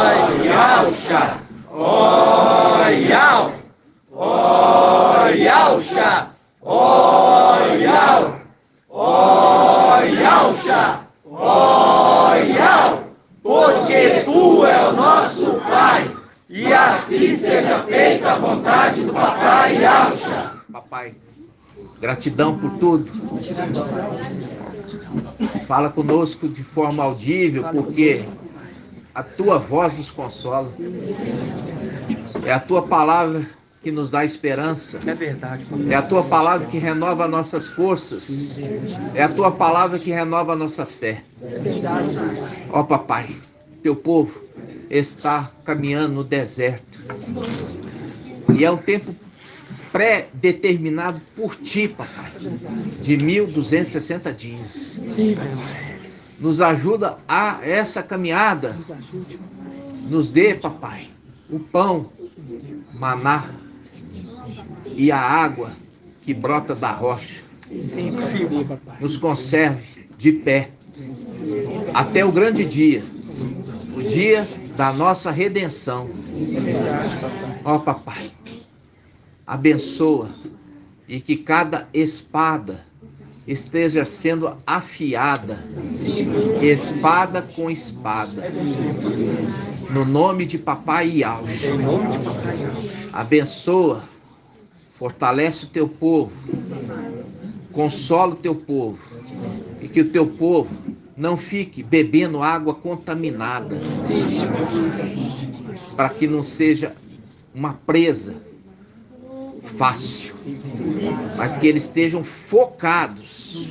Oyauxa, oyau, oyauxa, oyau, oyauxa, oyau, porque tu é o nosso Pai, e assim seja feita a vontade do Papai Yauxa. Papai, gratidão por tudo. Fala conosco de forma audível, porque a tua voz nos consola. É a tua palavra que nos dá esperança. É verdade. É a tua palavra que renova nossas forças. É a tua palavra que renova a nossa fé. Ó papai, teu povo está caminhando no deserto. E é um tempo pré-determinado por ti, papai, de 1260 dias. Nos ajuda a essa caminhada. Nos dê, papai, o pão, maná e a água que brota da rocha. Nos conserve de pé até o grande dia, o dia da nossa redenção. Ó papai, abençoa e que cada espada esteja sendo afiada, espada com espada, no nome de Papai Yauxa. Abençoa, fortalece o teu povo, consola o teu povo, e que o teu povo não fique bebendo água contaminada, para que não seja uma presa fácil, mas que eles estejam focados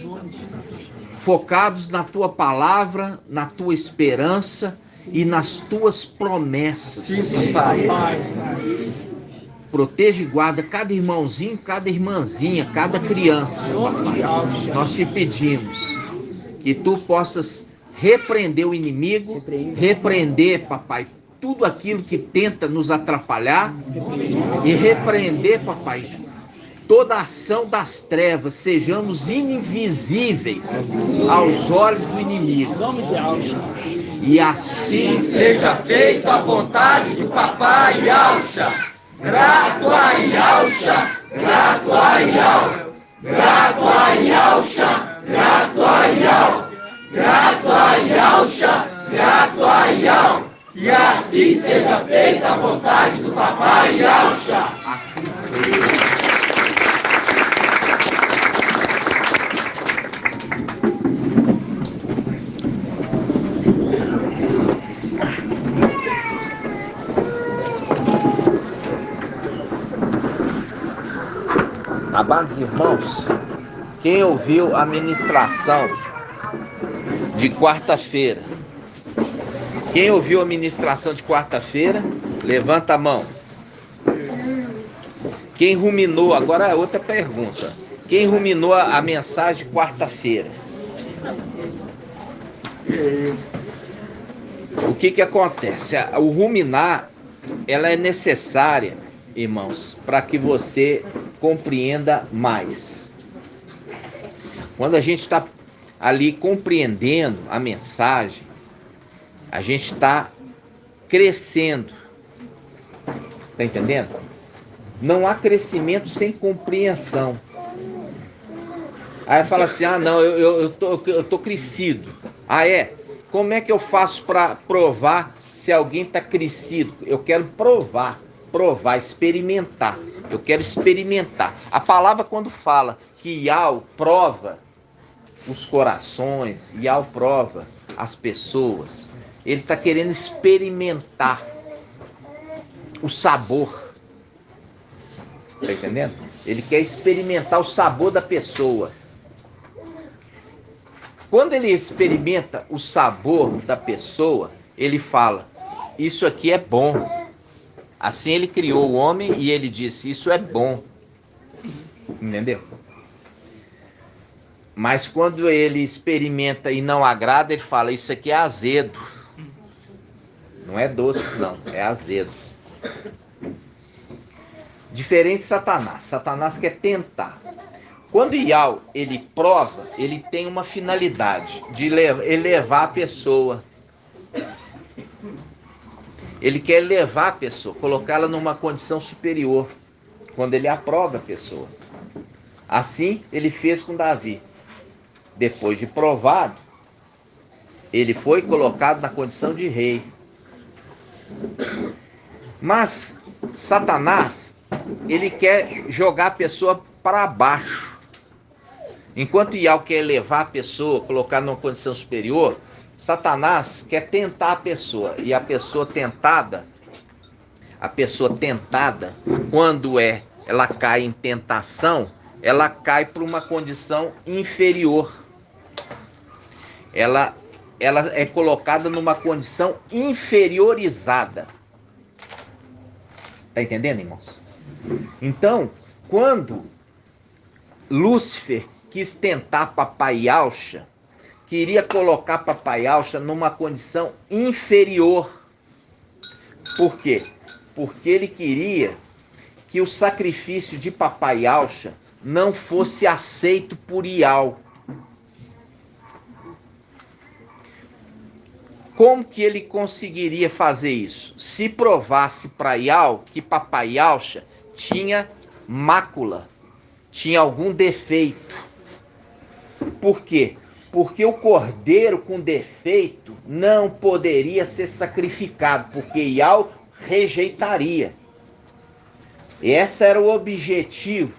na tua palavra, na tua esperança e nas tuas promessas. Proteja e guarda cada irmãozinho, cada irmãzinha, cada criança, papai. Nós te pedimos que tu possas repreender o inimigo, repreender, papai, tudo aquilo que tenta nos atrapalhar e repreender, papai, toda a ação das trevas, sejamos invisíveis aos olhos do inimigo. E assim Seja feita a vontade do Papai Yauxa. Grato a Yauxa, grato a Yau, grato a Yauxa, grato a Yau, grato a Yauxa, grato a Yau. E assim seja feita a vontade do Papai Yauxa. assim seja. Amados irmãos, quem ouviu a ministração de quarta-feira? Quem ouviu a ministração de quarta-feira, levanta a mão. Quem ruminou, agora é outra pergunta. Quem ruminou a mensagem de quarta-feira? O que acontece? O ruminar, ela é necessária, irmãos, para que você compreenda mais. Quando a gente está ali compreendendo a mensagem, a gente está crescendo. Está entendendo? Não há crescimento sem compreensão. Aí fala assim, não, eu tô crescido. É? Como é que eu faço para provar se alguém está crescido? Eu quero provar, experimentar. Eu quero experimentar. A palavra quando fala que Yau prova os corações, Yau prova as pessoas, ele está querendo experimentar o sabor. Está entendendo? Ele quer experimentar o sabor da pessoa. Quando ele experimenta o sabor da pessoa, ele fala, isso aqui é bom. Assim ele criou o homem e ele disse, isso é bom. Entendeu? Mas quando ele experimenta e não agrada, ele fala, isso aqui é azedo. Não é doce, não, é azedo. Diferente de Satanás. Satanás quer tentar. Quando Yau, ele prova, ele tem uma finalidade de elevar a pessoa. Ele quer elevar a pessoa, colocá-la numa condição superior, quando ele aprova a pessoa. Assim ele fez com Davi. Depois de provado, ele foi colocado na condição de rei. Mas Satanás, ele quer jogar a pessoa para baixo. Enquanto Yahweh quer elevar a pessoa, colocar numa condição superior, Satanás quer tentar a pessoa. E a pessoa tentada, quando ela cai em tentação, ela cai para uma condição inferior. Ela é colocada numa condição inferiorizada. Tá entendendo, irmãos? Então, quando Lúcifer quis tentar Papai Yahshua, queria colocar Papai Yahshua numa condição inferior. Por quê? Porque ele queria que o sacrifício de Papai Yahshua não fosse aceito por Yahweh. Como que ele conseguiria fazer isso? Se provasse para Yahweh que Papai Yahshua tinha mácula, tinha algum defeito. Por quê? Porque o cordeiro com defeito não poderia ser sacrificado, porque Yahweh rejeitaria. Esse era o objetivo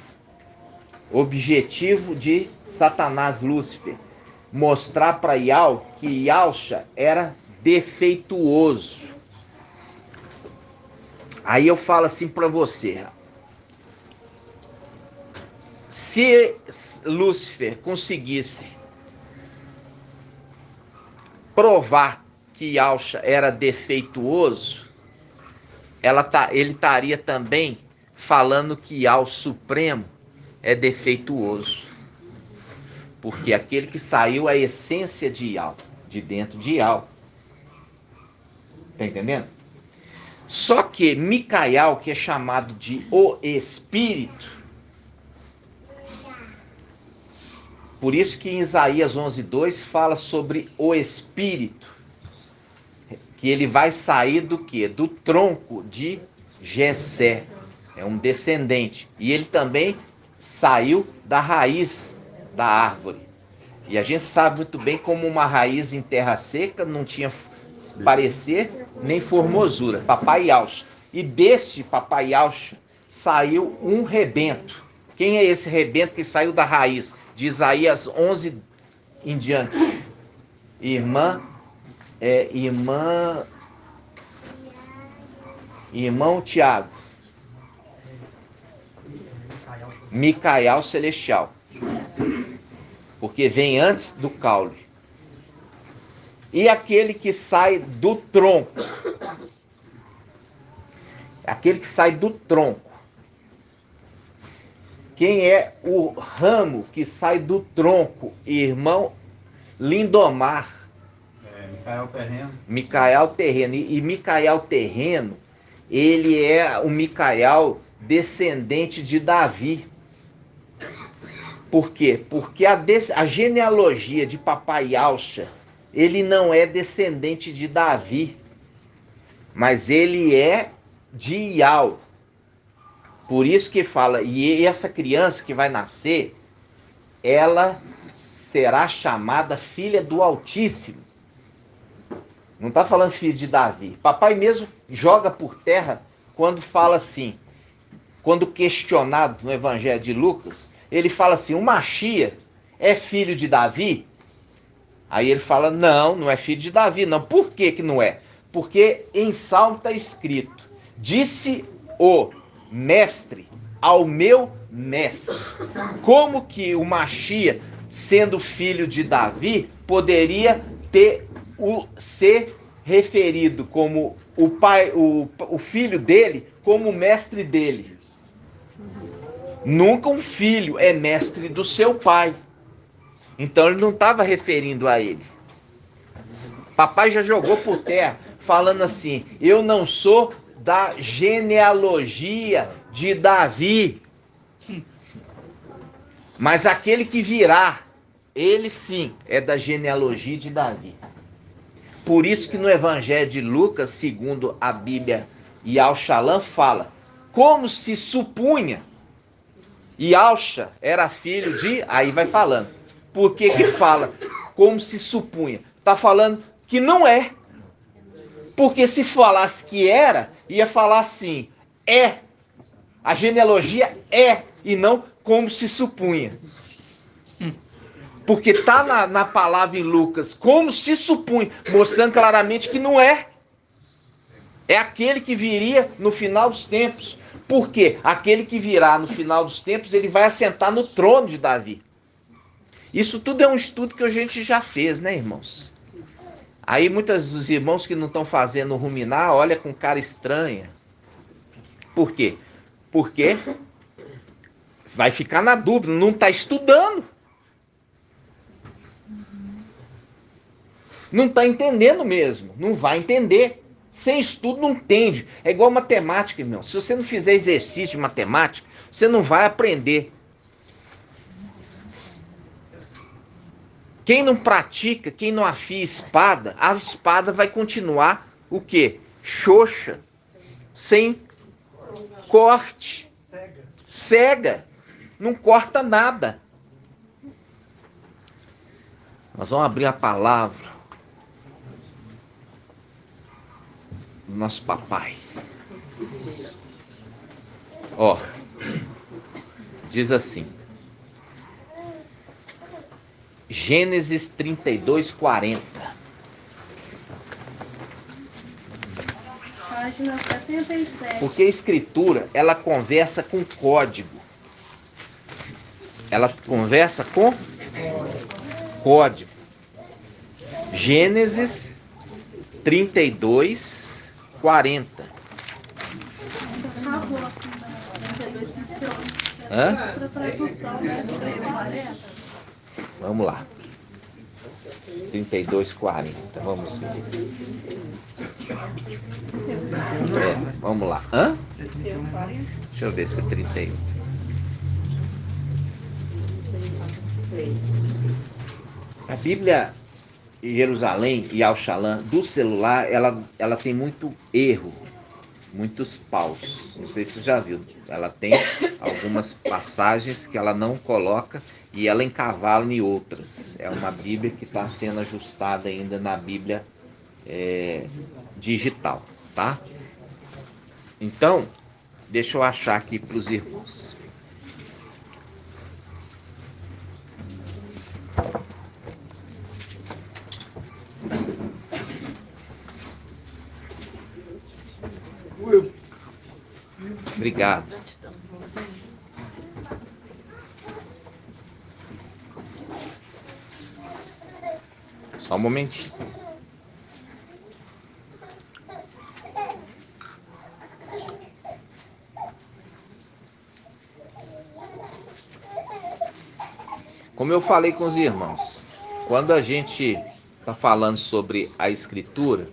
de Satanás Lúcifer, mostrar para Yahweh que Yahshua era defeituoso. Aí eu falo assim para você: se Lúcifer conseguisse provar que Yahshua era defeituoso, ele estaria também falando que Yahweh Supremo é defeituoso. Porque aquele que saiu a essência de Yahweh, de dentro de Yahweh. Tá entendendo? Só que Micael, que é chamado de o Espírito, por isso que em Isaías 11:2 fala sobre o Espírito, que ele vai sair do quê? Do tronco de Jessé, é um descendente, e ele também saiu da raiz da árvore. E a gente sabe muito bem como uma raiz em terra seca não tinha parecer nem formosura. Papai Yahshua. E desse Papai Yahshua saiu um rebento. Quem é esse rebento que saiu da raiz? De Isaías 11 em diante. Irmão Tiago. Micael Celestial. Porque vem antes do caule. E aquele que sai do tronco. Aquele que sai do tronco. Quem é o ramo que sai do tronco? Irmão Lindomar. Micael Terreno. Micael Terreno. E Micael Terreno, ele é o Micael descendente de Davi. Por quê? Porque a genealogia de Papai Yahshua, ele não é descendente de Davi, mas ele é de Yahweh. Por isso que fala, e essa criança que vai nascer, ela será chamada filha do Altíssimo. Não está falando filho de Davi. Papai mesmo joga por terra quando fala assim, quando questionado no Evangelho de Lucas, ele fala assim: o Machia é filho de Davi? Aí ele fala: não é filho de Davi, não. Por que que não é? Porque em Salmo está escrito: disse o mestre ao meu mestre. Como que o Machia, sendo filho de Davi, poderia ser referido como o pai, o filho dele, como o mestre dele? Nunca um filho é mestre do seu pai. Então ele não estava referindo a ele. Papai já jogou por terra, falando assim: eu não sou da genealogia de Davi, mas aquele que virá, ele sim é da genealogia de Davi. Por isso que no Evangelho de Lucas, segundo a Bíblia, Yal-Shalom fala, como se supunha, Yalcha era filho de... Aí vai falando. Por que que fala como se supunha? Está falando que não é. Porque se falasse que era, ia falar assim, é. A genealogia é, e não como se supunha. Porque está na palavra em Lucas, como se supunha, mostrando claramente que não é. É aquele que viria no final dos tempos. Por quê? Aquele que virá no final dos tempos, ele vai assentar no trono de Davi. Isso tudo é um estudo que a gente já fez, né, irmãos? Aí muitos dos irmãos que não estão fazendo ruminar, olha com cara estranha. Por quê? Porque vai ficar na dúvida, não está estudando. Não está entendendo mesmo, não vai entender. Sem estudo não entende. É igual matemática, irmão. Se você não fizer exercício de matemática, você não vai aprender. Quem não pratica, quem não afia espada, a espada vai continuar o quê? Xoxa, sem corte, cega, não corta nada. Nós vamos abrir a palavra do nosso papai. Ó, diz assim, Gênesis 32, 40. Página 77. Porque a escritura, ela conversa com código. Ela conversa com código. Gênesis 32, 40. Hã? Vamos lá. 32, 40. Vamos ver. Vamos lá. Hã? Deixa eu ver se é 31. A Bíblia Jerusalém e Al-Shalom do celular, ela tem muito erro, muitos paus. Não sei se você já viu. Ela tem algumas passagens que ela não coloca e ela encavala em outras. É uma Bíblia que está sendo ajustada ainda na Bíblia digital, tá? Então, deixa eu achar aqui para os irmãos. Obrigado. Só um momentinho. Como eu falei com os irmãos, quando a gente está falando sobre a Escritura,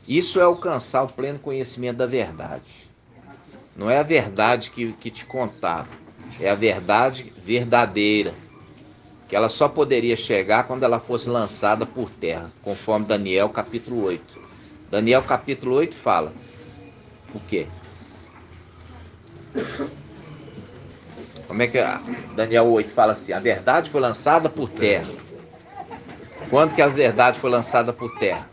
isso é alcançar o pleno conhecimento da verdade. Não é a verdade que te contaram, é a verdade verdadeira, que ela só poderia chegar quando ela fosse lançada por terra, conforme Daniel capítulo 8. Daniel capítulo 8 fala o quê? Como é que Daniel 8 fala assim? A verdade foi lançada por terra. Quando que a verdade foi lançada por terra?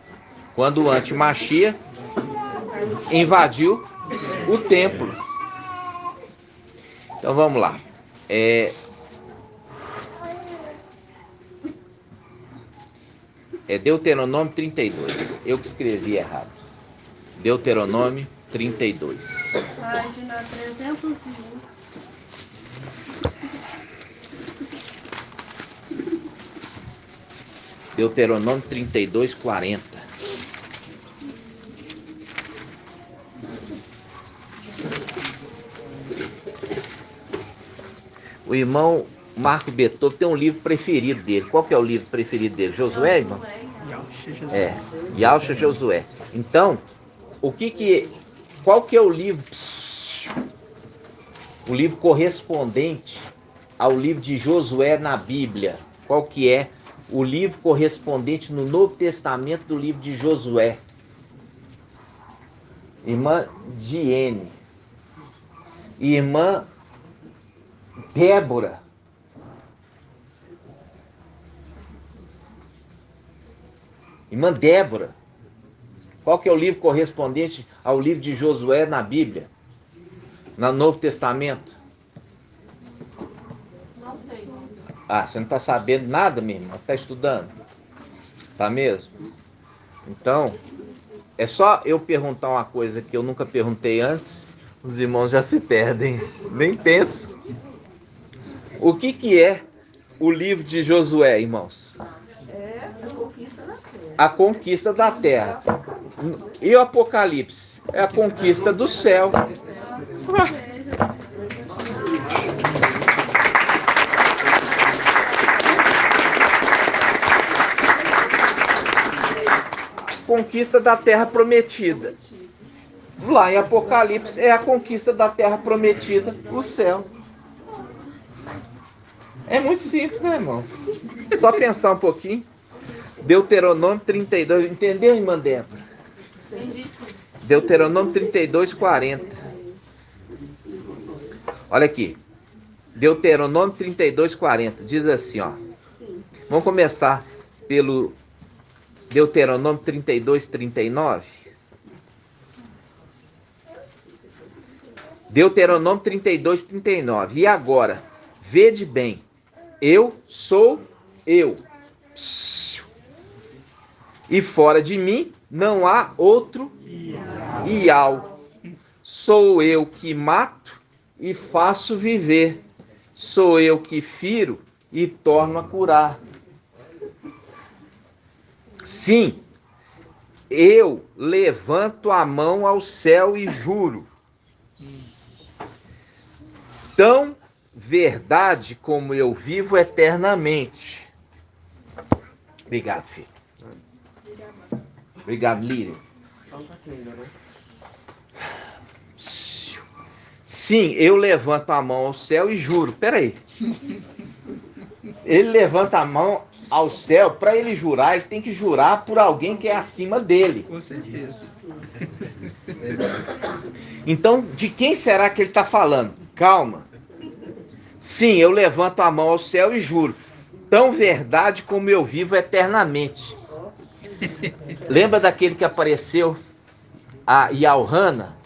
Quando o antimachia invadiu o templo. Então vamos lá. É Deuteronômio 32. Eu que escrevi errado. Deuteronômio 32. Página 301. Deuteronômio 32, 40. O irmão Marco Beethoven tem um livro preferido dele. Qual que é o livro preferido dele? Josué, irmão? Yalcha Josué. Então, qual que é o livro? O livro correspondente ao livro de Josué na Bíblia. Qual que é o livro correspondente no Novo Testamento do livro de Josué. Irmã Diene. Irmã Débora. Irmã Débora. Qual que é o livro correspondente ao livro de Josué na Bíblia? No Novo Testamento? Não sei. Ah, você não está sabendo nada, minha irmã? Está estudando? Tá mesmo? Então, é só eu perguntar uma coisa que eu nunca perguntei antes, os irmãos já se perdem. Nem pensam. O que é o livro de Josué, irmãos? É a conquista da terra. A conquista da terra. E o Apocalipse? É a conquista do céu. Conquista da terra prometida. Lá em Apocalipse é a conquista da terra prometida, o céu. É muito simples, né, irmãos? Só pensar um pouquinho. Deuteronômio 32, entendeu, irmã Débora? Entendi sim. Deuteronômio 32, 40. Olha aqui. Deuteronômio 32, 40. Diz assim, ó. Vamos começar pelo Deuteronômio 32, 39. Deuteronômio 32, 39. E agora, vede bem, eu sou eu. E fora de mim não há outro Ial. Sou eu que mato e faço viver. Sou eu que firo e torno a curar. Sim, eu levanto a mão ao céu e juro. Tão verdade como eu vivo eternamente. Obrigado, filho. Obrigado, Líria. Sim, eu levanto a mão ao céu e juro. Peraí. Ele levanta a mão ao céu, para ele jurar, ele tem que jurar por alguém que é acima dele. Com certeza. Então, de quem será que ele está falando? Calma. Sim, eu levanto a mão ao céu e juro. Tão verdade como eu vivo eternamente. Lembra daquele que apareceu a Yalhana,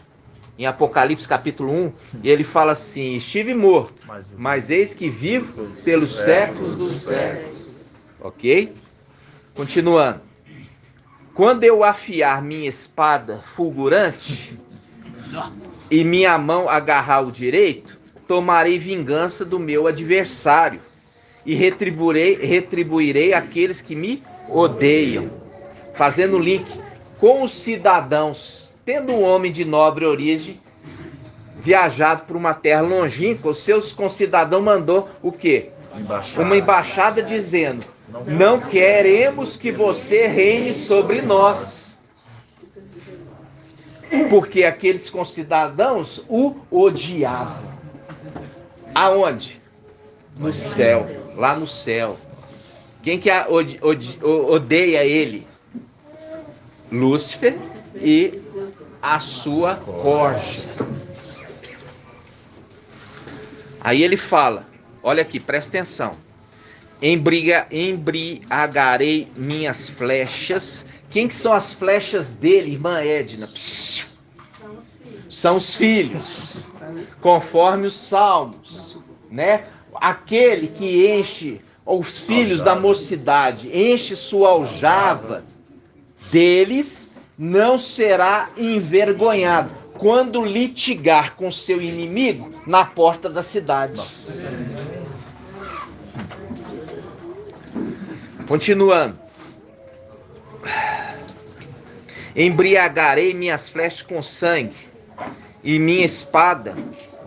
em Apocalipse capítulo 1? E ele fala assim, estive morto, mas eis que vivo pelos séculos dos séculos. Ok? Continuando. Quando eu afiar minha espada fulgurante e minha mão agarrar o direito, tomarei vingança do meu adversário e retribuirei aqueles que me odeiam. Fazendo link com os cidadãos, tendo um homem de nobre origem, viajado por uma terra longínqua, os seus concidadãos mandou o quê? Uma embaixada dizendo, não queremos que você reine sobre nós. Porque aqueles concidadãos o odiavam. Aonde? No céu, lá no céu. Quem que odeia ele? Lúcifer e a sua corja. Aí ele fala, olha aqui, presta atenção. Embriagarei minhas flechas. Quem que são as flechas dele, irmã Edna? São os filhos, conforme os salmos, né? Aquele que enche, os filhos da mocidade, enche sua aljava, deles não será envergonhado quando litigar com seu inimigo na porta da cidade. Continuando. Embriagarei minhas flechas com sangue, e minha espada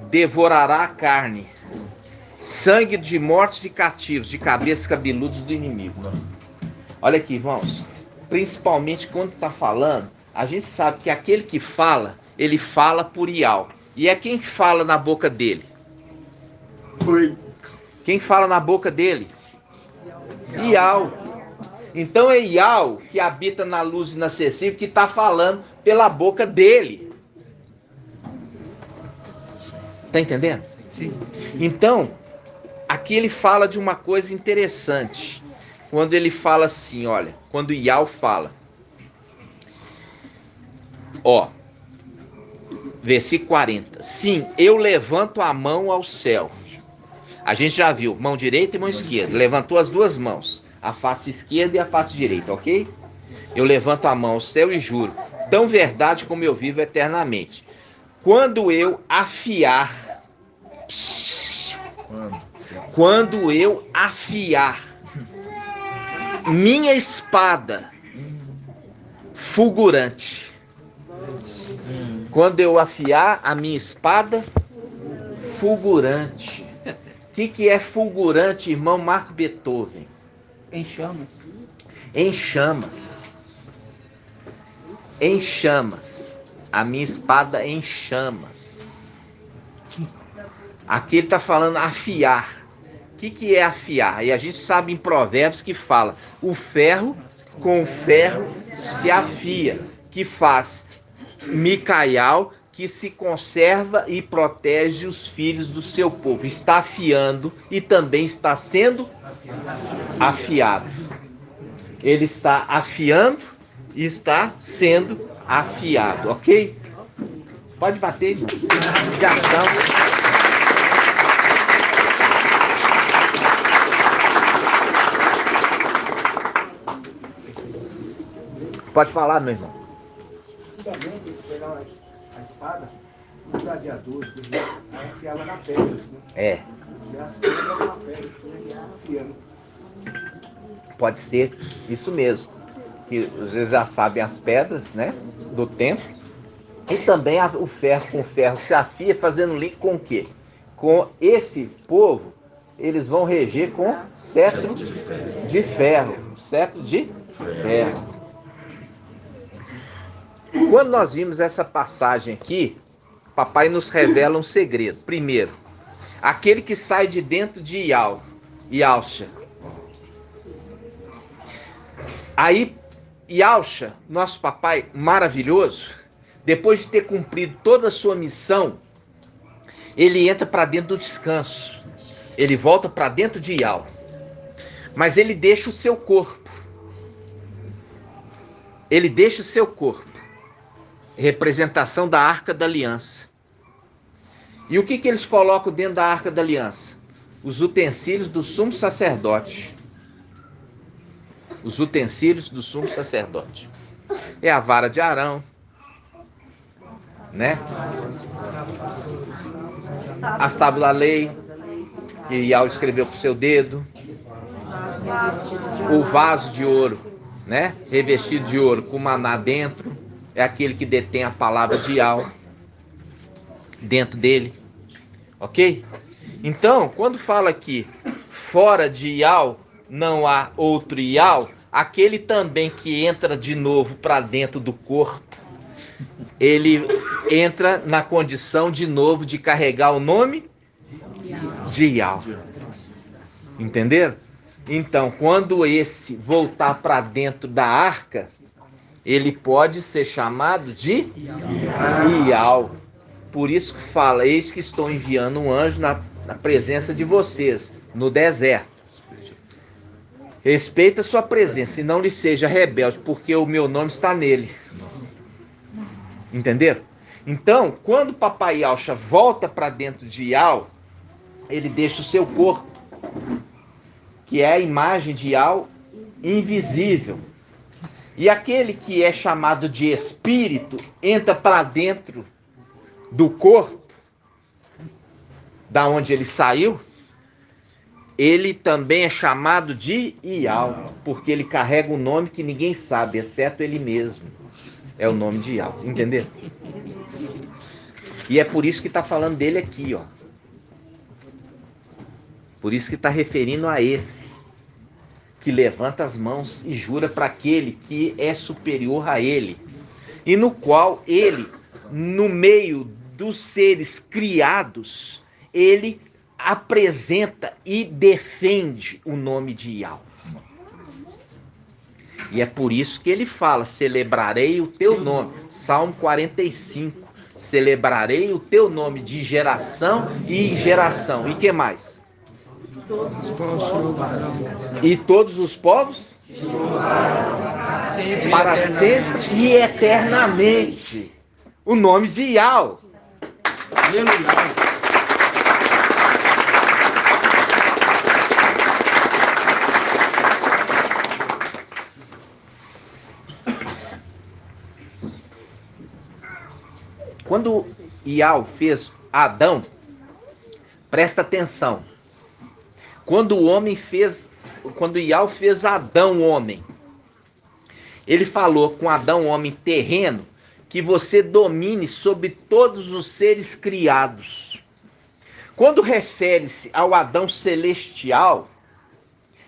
devorará a carne. Sangue de mortos e cativos, de cabeças cabeludos do inimigo. Olha aqui, irmãos. Principalmente quando está falando, a gente sabe que aquele que fala, ele fala por Ial. E é quem fala na boca dele? Quem fala na boca dele? Ial. Então é Iau que habita na luz inacessível, que está falando pela boca dele. Tá entendendo? Sim. Então, aqui ele fala de uma coisa interessante. Quando ele fala assim, olha, quando Iau fala, ó, versículo 40. Sim, eu levanto a mão ao céu. A gente já viu, mão direita e mão esquerda. Levantou as duas mãos, a face esquerda e a face direita, ok? Eu levanto a mão ao céu e juro, tão verdade como eu vivo eternamente. Quando eu afiar, quando eu afiar minha espada fulgurante, quando eu afiar a minha espada fulgurante. O que é fulgurante, irmão Marco Beethoven? Em chamas. Em chamas. Em chamas. A minha espada em chamas. Aqui ele está falando afiar. O que é afiar? E a gente sabe em Provérbios que fala: o ferro com o ferro se afia, que faz Micael, que se conserva e protege os filhos do seu povo. Está afiando e também está sendo afiado. Ele está afiando e está sendo afiado, ok? Pode bater, irmão. De ação. Pode falar, meu irmão. Antigamente, eles pegavam a espada, os gladiadores, aí afiava na pedra, assim. É, E as pedras na pedra, assim, afiando. pode ser isso mesmo. Que vocês já sabem as pedras, né? Do templo. E também o ferro com o ferro se afia, fazendo link com o quê? Com esse povo, eles vão reger com cetro de ferro. Cetro de ferro. Quando nós vimos essa passagem aqui, papai nos revela um segredo. Primeiro, aquele que sai de dentro de Yausha. Aí, Yausha, nosso papai maravilhoso, depois de ter cumprido toda a sua missão, ele entra para dentro do descanso. Ele volta para dentro de Yau. Mas ele deixa o seu corpo. Ele deixa o seu corpo. Representação da Arca da Aliança. E o que eles colocam dentro da Arca da Aliança? Os utensílios do sumo sacerdote. Os utensílios do sumo sacerdote. É a vara de Arão, né? As tábuas da lei, que Iau escreveu com o seu dedo. O vaso de ouro, né? Revestido de ouro com maná dentro. É aquele que detém a palavra de Iau dentro dele. Ok? Então, quando fala aqui, fora de Iau não há outro Iau, aquele também que entra de novo para dentro do corpo, ele entra na condição de novo de carregar o nome de Iau. Entenderam? Então, quando esse voltar para dentro da arca, ele pode ser chamado de Iau. Por isso que fala: eis que estou enviando um anjo na presença de vocês, no deserto. Respeita a sua presença e não lhe seja rebelde, porque o meu nome está nele. Entenderam? Então, quando o papai Yausha volta para dentro de Iau, ele deixa o seu corpo, que é a imagem de Iau invisível. E aquele que é chamado de espírito entra para dentro do corpo, da onde ele saiu. Ele também é chamado de Iau, porque ele carrega um nome que ninguém sabe, exceto ele mesmo. É o nome de Iau, entendeu? E é por isso que está falando dele aqui, ó. Por isso que está referindo a esse que levanta as mãos e jura para aquele que é superior a ele, e no qual ele, no meio dos seres criados, ele apresenta e defende o nome de Iau. E é por isso que ele fala, celebrarei o teu nome. Salmo 45. Celebrarei o teu nome de geração em geração. E que mais? E todos os povos? Para sempre e eternamente. O nome de Yahweh. Aleluia. Quando Yahweh fez Adão, presta atenção. Quando Yahweh fez Adão homem, ele falou com Adão homem terreno que você domine sobre todos os seres criados. Quando refere-se ao Adão celestial,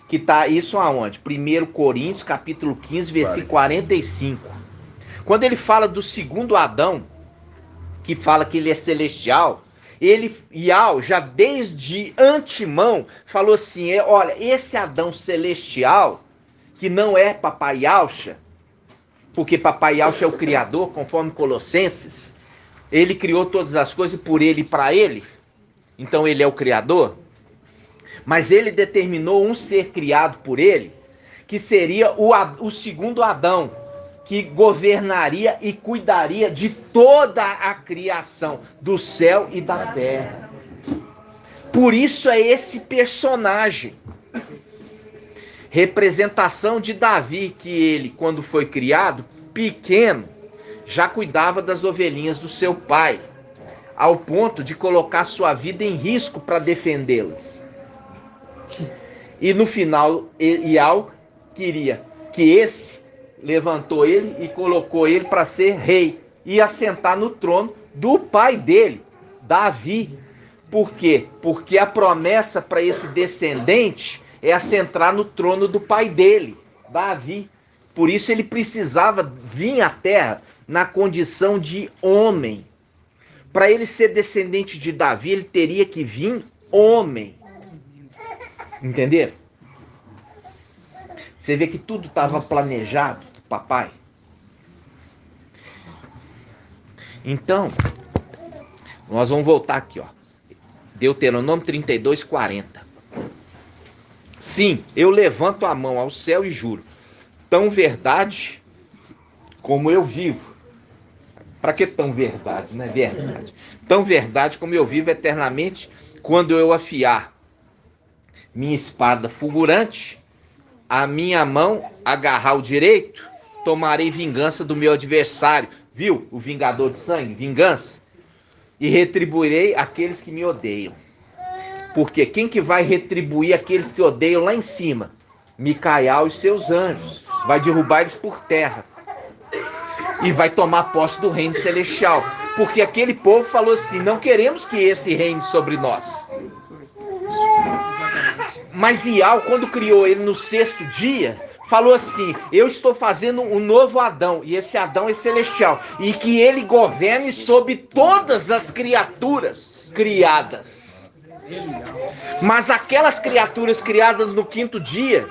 que está isso aonde? 1 Coríntios capítulo 15, versículo 45. Quando ele fala do segundo Adão, que fala que ele é celestial, Yahweh já desde antemão falou assim, olha, esse Adão celestial, que não é Papai Yahshua, porque Papai Yahshua é o Criador, conforme Colossenses, ele criou todas as coisas por ele e para ele, então ele é o Criador, mas ele determinou um ser criado por ele, que seria o segundo Adão, que governaria e cuidaria de toda a criação, do céu e da terra. Por isso é esse personagem, representação de Davi, que ele, quando foi criado, pequeno, já cuidava das ovelhinhas do seu pai, ao ponto de colocar sua vida em risco para defendê-las. E no final, Yahweh queria que esse levantou ele e colocou ele para ser rei e assentar no trono do pai dele, Davi. Por quê? Porque a promessa para esse descendente é assentar no trono do pai dele, Davi. Por isso ele precisava vir à terra na condição de homem. Para ele ser descendente de Davi, ele teria que vir homem. Entenderam? Você vê que tudo estava planejado, papai. Então, nós vamos voltar aqui, ó. Deuteronômio 32, 40. Sim, eu levanto a mão ao céu e juro, tão verdade como eu vivo. Para que tão verdade, né? Verdade. Tão verdade como eu vivo eternamente, quando eu afiar minha espada fulgurante, a minha mão agarrar o direito, tomarei vingança do meu adversário. Viu? O vingador de sangue, vingança. E retribuirei aqueles que me odeiam. Porque quem que vai retribuir aqueles que odeiam lá em cima? Micael e seus anjos. Vai derrubar eles por terra. E vai tomar posse do reino celestial. Porque aquele povo falou assim, não queremos que esse reine sobre nós. Mas Yahweh, quando criou ele no 6º dia, falou assim, eu estou fazendo um novo Adão, e esse Adão é celestial, e que ele governe sobre todas as criaturas criadas. Mas aquelas criaturas criadas no 5º dia,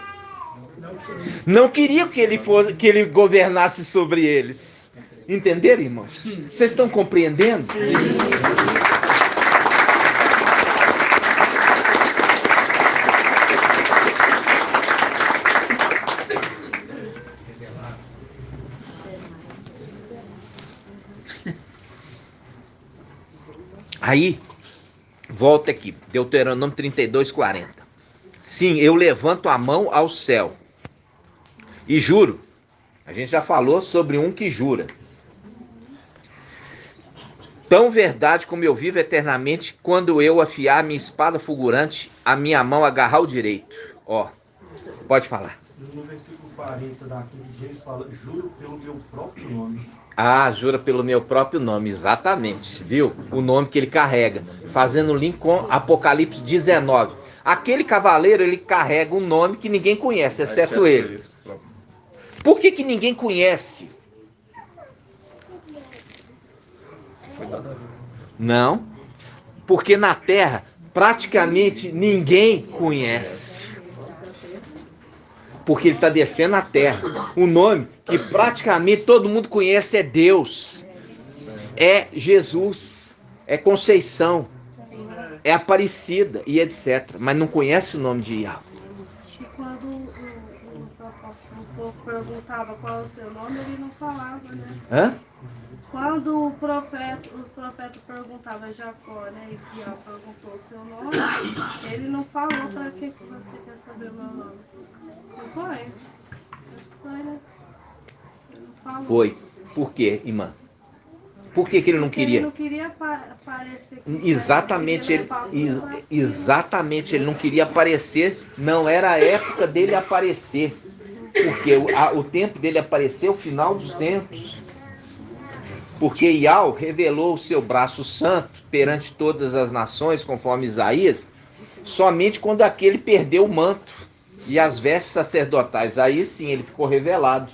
não queriam que ele governasse sobre eles. Entenderam, irmãos? Vocês estão compreendendo? Sim. Aí, volta aqui, Deuteronômio 32, 40. Sim, eu levanto a mão ao céu e juro. A gente já falou sobre um que jura. Tão verdade como eu vivo eternamente, quando eu afiar minha espada fulgurante, a minha mão agarrar o direito. Ó, pode falar. No versículo 40 daquele dia, ele fala, juro pelo meu próprio nome. Ah, jura pelo meu próprio nome, exatamente, viu? O nome que ele carrega, fazendo link com Apocalipse 19. Aquele cavaleiro, ele carrega um nome que ninguém conhece, exceto ele. Por que ninguém conhece? Não, porque na Terra praticamente ninguém conhece. porque ele está descendo à terra. O nome que praticamente todo mundo conhece é Deus, é Jesus, é Conceição, é Aparecida e etc. Mas não conhece o nome de Yahweh. E quando o povo perguntava qual é o seu nome, ele não falava, né? Hã? Quando o profeta perguntava a Jacó, né? Israel perguntou o seu nome, ele não falou para que você quer saber o meu nome. Não foi? Foi, né? Ele não falou. Foi. Por quê, irmã? Por que ele não Porque queria? ele não queria aparecer. Exatamente, exatamente, ele não queria aparecer, não era a época dele aparecer, porque o tempo dele aparecer é o final dos tempos, porque Yahweh revelou o seu braço santo perante todas as nações, conforme Isaías, somente quando aquele perdeu o manto e as vestes sacerdotais, aí sim ele ficou revelado.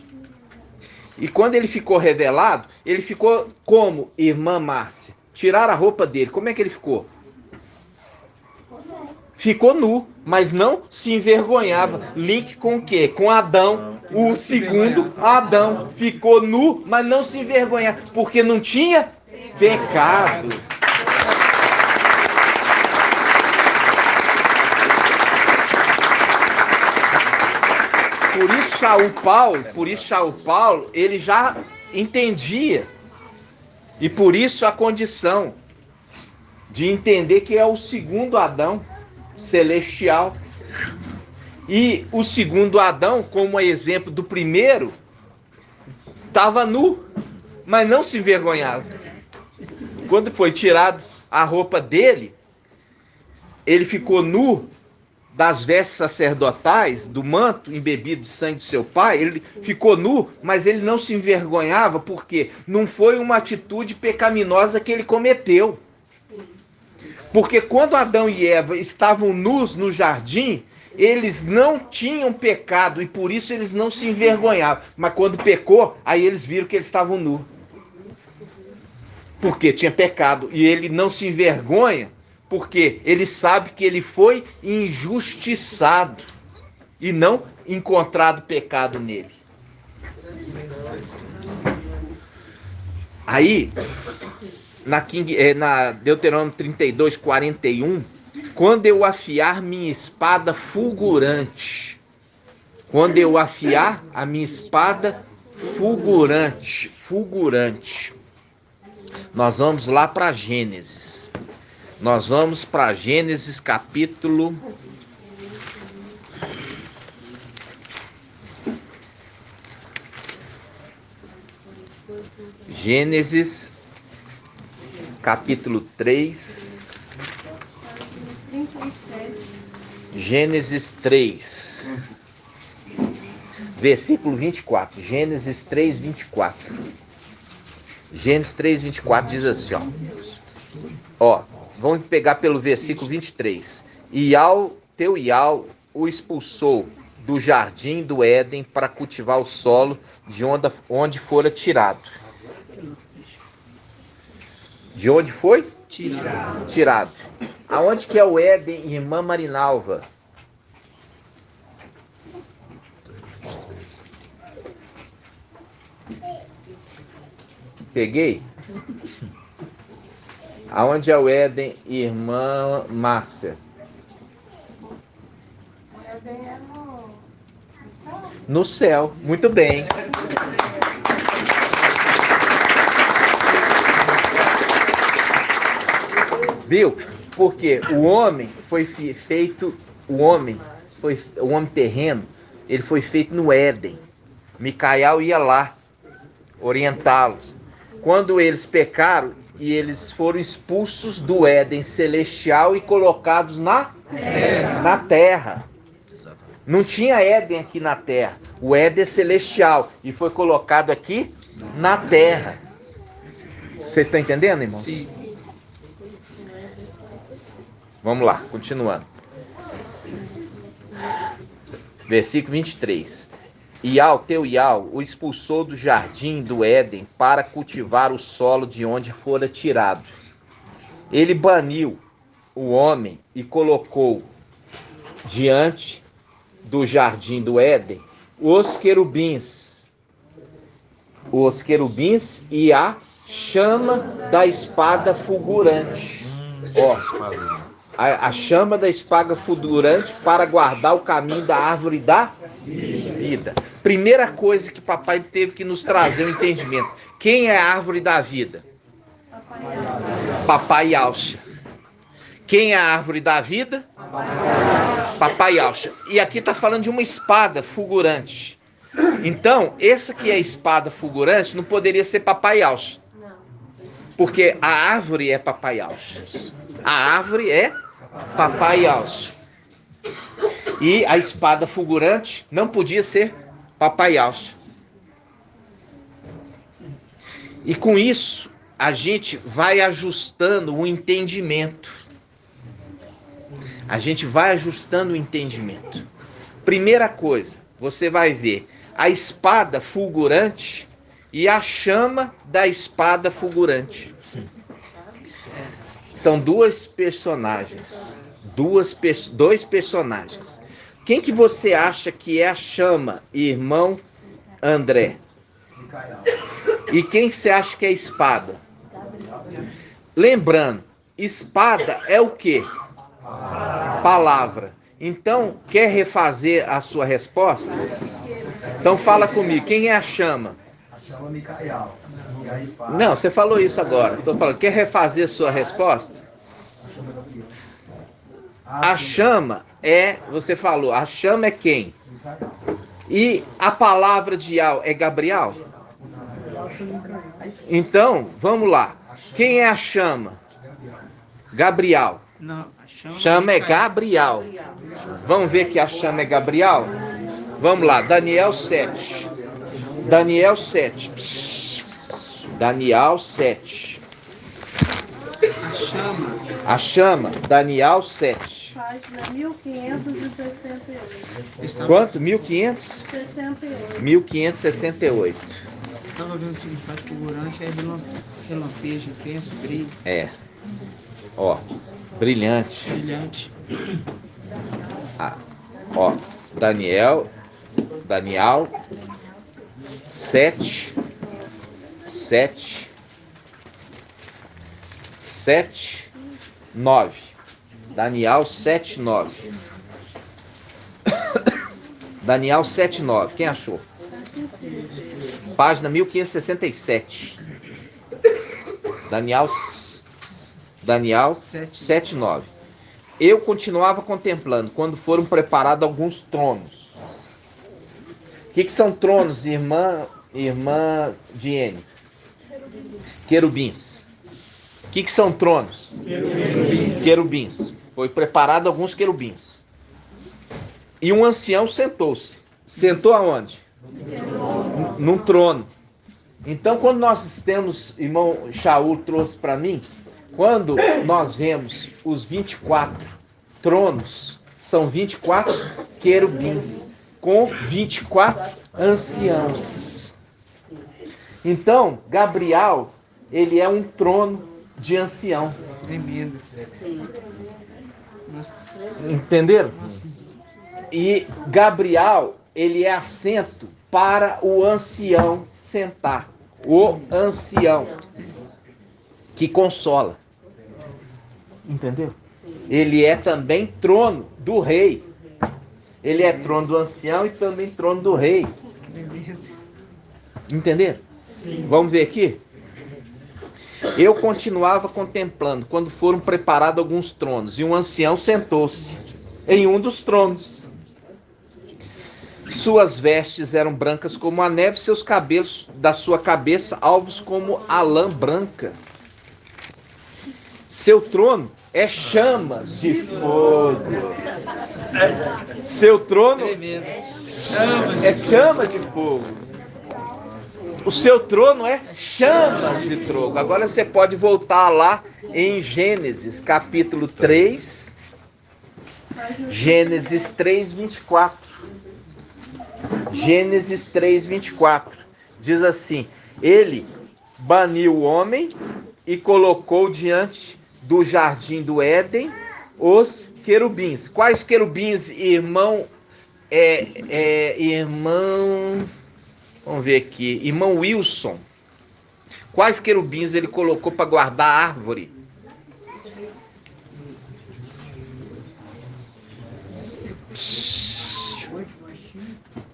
E quando ele ficou revelado, ele ficou como, irmã Márcia? Tiraram a roupa dele. Como é que ele ficou? Ficou nu, mas não se envergonhava. Link com o quê? Com Adão, o segundo Adão. Ficou nu, mas não se envergonhava, porque não tinha pecado. Por isso Shaul Paulo, ele já entendia. E por isso a condição de entender que é o segundo Adão celestial. E o segundo Adão, como exemplo do primeiro, estava nu, mas não se envergonhava. Quando foi tirado a roupa dele, ele ficou nu das vestes sacerdotais, do manto embebido de sangue do seu pai, ele ficou nu, mas ele não se envergonhava, porque não foi uma atitude pecaminosa que ele cometeu. Porque quando Adão e Eva estavam nus no jardim, eles não tinham pecado e por isso eles não se envergonhavam. Mas quando pecou, aí eles viram que eles estavam nus. Porque tinha pecado e ele não se envergonha, porque ele sabe que ele foi injustiçado e não encontrado pecado nele. Aí, na Deuteronômio 32, 41, quando eu afiar minha espada fulgurante, quando eu afiar a minha espada fulgurante, nós vamos lá para Gênesis. Nós vamos para Gênesis capítulo 3. Gênesis 3. Versículo 24. Gênesis 3, 24. Gênesis 3, 24 diz assim, ó. Vamos pegar pelo versículo 23. Teu Iau o expulsou do jardim do Éden para cultivar o solo de onde fora tirado. De onde foi? Tirado. Aonde que é o Éden, irmã Marinalva? Peguei? Aonde é o Éden, irmã Márcia? O Éden é no céu. Muito bem. Viu? Porque o homem foi feito, o homem terreno, ele foi feito no Éden. Micael ia lá orientá-los. Quando eles pecaram, e eles foram expulsos do Éden celestial e colocados na terra. Não tinha Éden aqui na terra. O Éden é celestial e foi colocado aqui na terra. Vocês estão entendendo, irmãos? Sim. Vamos lá, continuando. Versículo 23. Teu Iau o expulsou do jardim do Éden para cultivar o solo de onde fora tirado. Ele baniu o homem e colocou diante do jardim do Éden os querubins e a chama da espada fulgurante. Ó, a chama da espada fulgurante para guardar o caminho da árvore da vida. Primeira coisa que papai teve que nos trazer um entendimento. Quem é a árvore da vida? Papai Yahshua. Quem é a árvore da vida? Papai Yahshua. E aqui está falando de uma espada fulgurante. Então, essa que é a espada fulgurante não poderia ser Papai Yahshua. Porque a árvore é Papai Yahshua. A árvore é Papai Yahshua. E a espada fulgurante não podia ser Papai Yahshua. E com isso, a gente vai ajustando o entendimento. A gente vai ajustando o entendimento. Primeira coisa, você vai ver a espada fulgurante e a chama da espada fulgurante. São dois personagens. Dois personagens. Quem que você acha que é a chama, irmão André? E quem você acha que é a espada? Lembrando, espada é o quê? Palavra. Então, quer refazer a sua resposta? Então fala comigo, quem é a chama? A chama Micael. E a espada. Não, você falou isso agora. Estou falando, quer refazer a sua resposta? A chama é, você falou, a chama é quem? E a palavra de Yah é Gabriel? Então, vamos lá. Quem é a chama? Gabriel. Não, a Chama é Gabriel. Vamos ver que a chama é Gabriel? Vamos lá, Daniel 7. Daniel 7. Psss. Daniel 7. A chama, Daniel 7. Página 1568. Quanto? 1500? 68. 1568. Estava vendo o significado fulgurante, é relampejo, intenso, brilho, É. Ó, brilhante. brilhante. Ah, ó, Daniel 7, 9. Daniel 7, 9. Daniel 7, 9. Quem achou? Página 1567. Daniel 7, 9. Eu continuava contemplando quando foram preparados alguns tronos. O que são tronos, irmã Diene? Querubins. O que são tronos? Querubins. Foi preparado alguns querubins. E um ancião sentou-se. Sentou aonde? Num trono. Então, quando nós temos, irmão Shaul trouxe para mim, quando nós vemos os 24 tronos, são 24 querubins, com 24 anciãos. Então, Gabriel, ele é um trono de ancião. Tem medo. Nossa. Entenderam? E Gabriel, ele é assento para o ancião sentar. O ancião que consola. Entendeu? Ele é também trono do rei. Ele é trono do ancião e também trono do rei. Tem medo. Entenderam? Sim. Vamos ver aqui? Eu continuava contemplando quando foram preparados alguns tronos, e um ancião sentou-se em um dos tronos. Suas vestes eram brancas como a neve, seus cabelos da sua cabeça alvos como a lã branca. Seu trono é chamas de fogo. Seu trono é chama de fogo. O seu trono é chamas de fogo. Agora você pode voltar lá em Gênesis, capítulo 3. Gênesis 3, 24. Gênesis 3, 24. Diz assim: ele baniu o homem e colocou diante do jardim do Éden os querubins. Quais querubins, irmão Irmão... Vamos ver aqui. Irmão Wilson. Quais querubins ele colocou para guardar a árvore?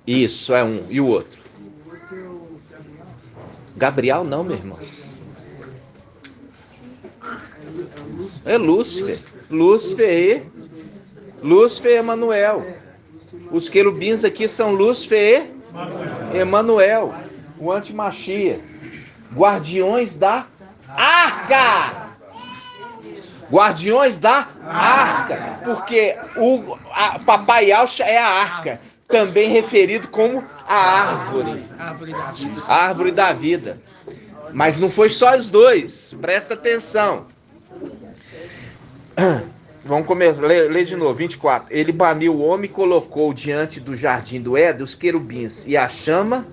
Isso, é um. E o outro? Gabriel não, meu irmão. É Lúcifer. Lúcifer e Emanuel. Os querubins aqui são Lúcifer e Emanuel, o antimachia. Guardiões da arca. Guardiões da arca. Porque Papai Yahshua é a arca, também referido como a árvore. A árvore da vida. Mas não foi só os dois. Presta atenção. Vamos começar, lê de novo, 24. Ele baniu o homem e colocou diante do jardim do Éden os querubins e a chama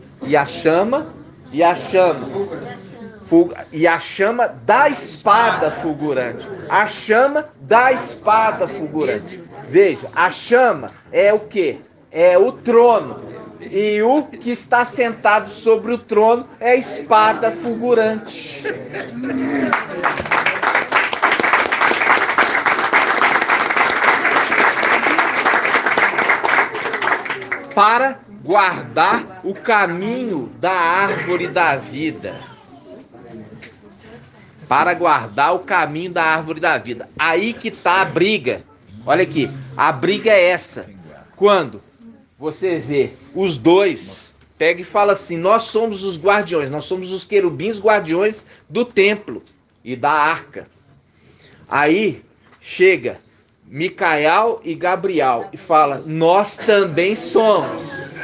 da espada fulgurante. A chama da espada fulgurante. Veja, a chama é o quê? É o trono. E o que está sentado sobre o trono é a espada fulgurante. Para guardar o caminho da árvore da vida. Para guardar o caminho da árvore da vida. Aí que está a briga. Olha aqui, a briga é essa. Quando você vê os dois, pega e fala assim, nós somos os guardiões, nós somos os querubins guardiões do templo e da arca. Aí chega Micael e Gabriel e fala, nós também somos.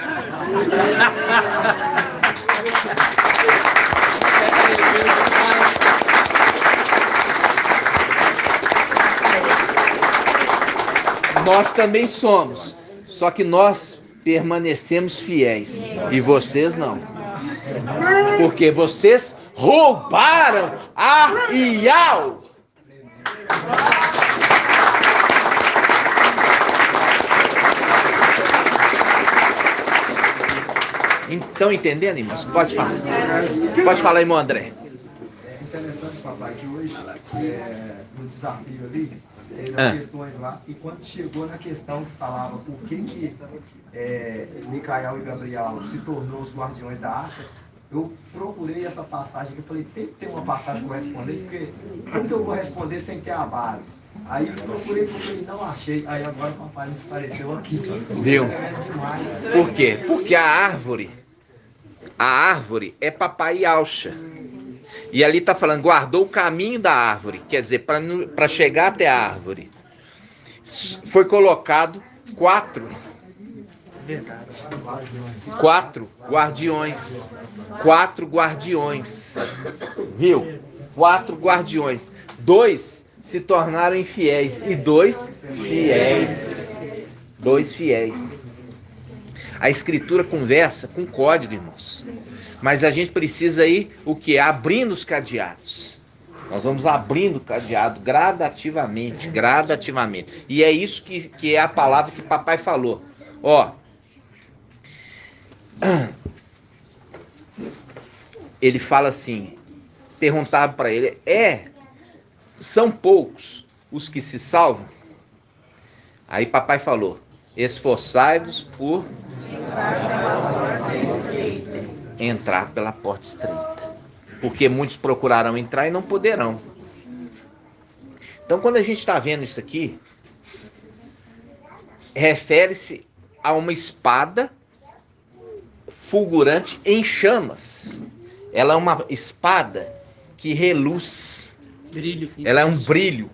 Nós também somos, só que nós permanecemos fiéis e vocês não. Porque vocês roubaram a Iau. Estão entendendo, irmãos? Pode falar. Pode falar, irmão André. Interessante, papai, que hoje, no desafio ali, teve as questões lá, e quando chegou na questão que falava por que Micael e Gabriel se tornou os guardiões da arca, eu procurei essa passagem, que eu falei, tem que ter uma passagem para responder, porque como que eu vou responder sem ter a base? Aí eu procurei e não achei, aí agora o papai me apareceu aqui. Viu? Por quê? Porque a árvore é Papai Yahshua. E ali está falando, guardou o caminho da árvore, quer dizer, para chegar até a árvore. Foi colocado 4 guardiões. 4 guardiões. Viu? 4 guardiões. 2 se tornaram infiéis e 2 fiéis. 2 fiéis. A escritura conversa com código, irmãos. Mas a gente precisa ir, o quê? Abrindo os cadeados. Nós vamos abrindo o cadeado gradativamente. E é isso que é a palavra que papai falou. Ó. Ele fala assim, perguntava para ele, são poucos os que se salvam? Aí papai falou, esforçai-vos por entrar pela porta estreita, porque muitos procurarão entrar e não poderão. Então, quando a gente está vendo isso aqui, refere-se a uma espada fulgurante em chamas. Ela é uma espada que reluz. Ela é um brilho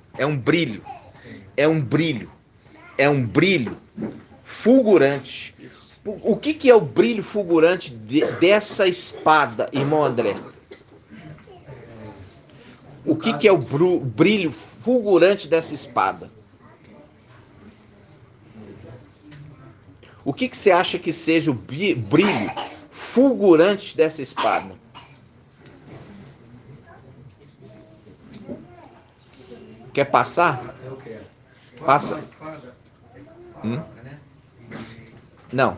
fulgurante. O que é o brilho fulgurante dessa espada, irmão André? O que é o brilho fulgurante dessa espada? O que você acha que seja o brilho fulgurante dessa espada? Quer passar? Eu quero. Passa. Não.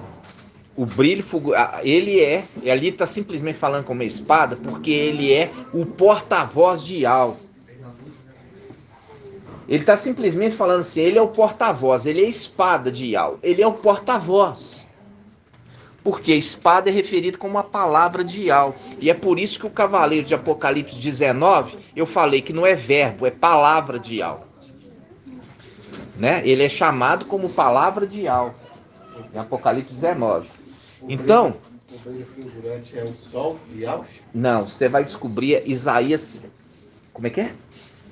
O brilho fulgurante, ele é, e ali está simplesmente falando como espada, porque ele é o porta-voz de Yahweh. Ele está simplesmente falando assim, ele é o porta-voz, ele é a espada de Yahweh, ele é o porta-voz. Porque espada é referido como a palavra de Yahweh. E é por isso que o cavaleiro de Apocalipse 19, eu falei que não é verbo, é palavra de Yahweh. Né? Ele é chamado como palavra de Yahweh, em Apocalipse 19. Então, o brilho fulgurante é o sol e Yahusha? Não, você vai descobrir Isaías. Como é que é?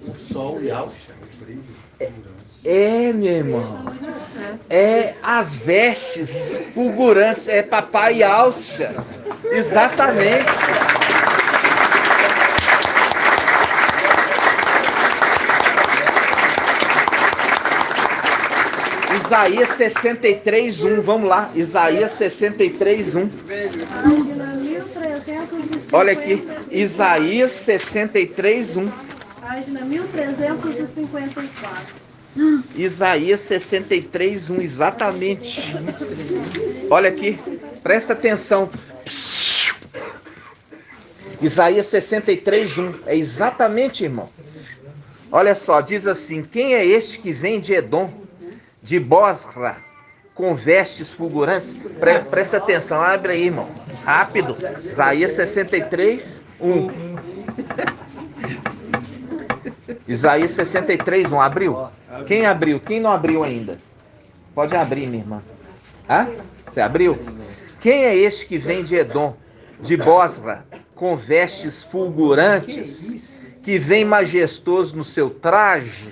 O sol e Yahusha, o brilho fulgurante. É, meu irmão. É as vestes fulgurantes. É papai Yahusha. Exatamente. Isaías 63:1, vamos lá, Isaías 63:1. Página 1354. Olha aqui, Isaías 63:1. Página 1354. Isaías 63:1, exatamente. Olha aqui, presta atenção. Isaías 63:1, é exatamente, irmão. Olha só, diz assim: quem é este que vem de Edom, de Bosra, com vestes fulgurantes? Presta atenção, abre aí, irmão. Rápido. Isaías 63:1. Isaías 63:1. Abriu? Quem abriu? Quem não abriu ainda? Pode abrir, minha irmã. Hã? Você abriu? Quem é este que vem de Edom, de Bosra, com vestes fulgurantes, que vem majestoso no seu traje,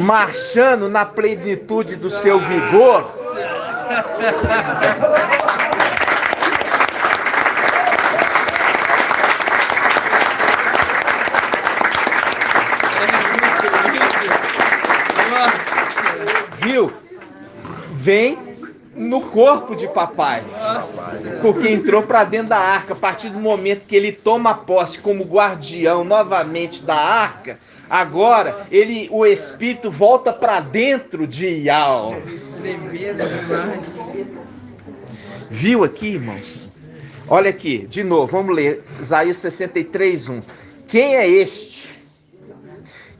marchando na plenitude do seu vigor? Viu? Vem no corpo de papai, porque entrou para dentro da arca. A partir do momento que ele toma posse como guardião novamente da arca, agora o espírito volta para dentro de Yahweh. Tremenda demais. Viu aqui, irmãos? Olha aqui, de novo, vamos ler Isaías 63:1. Quem é este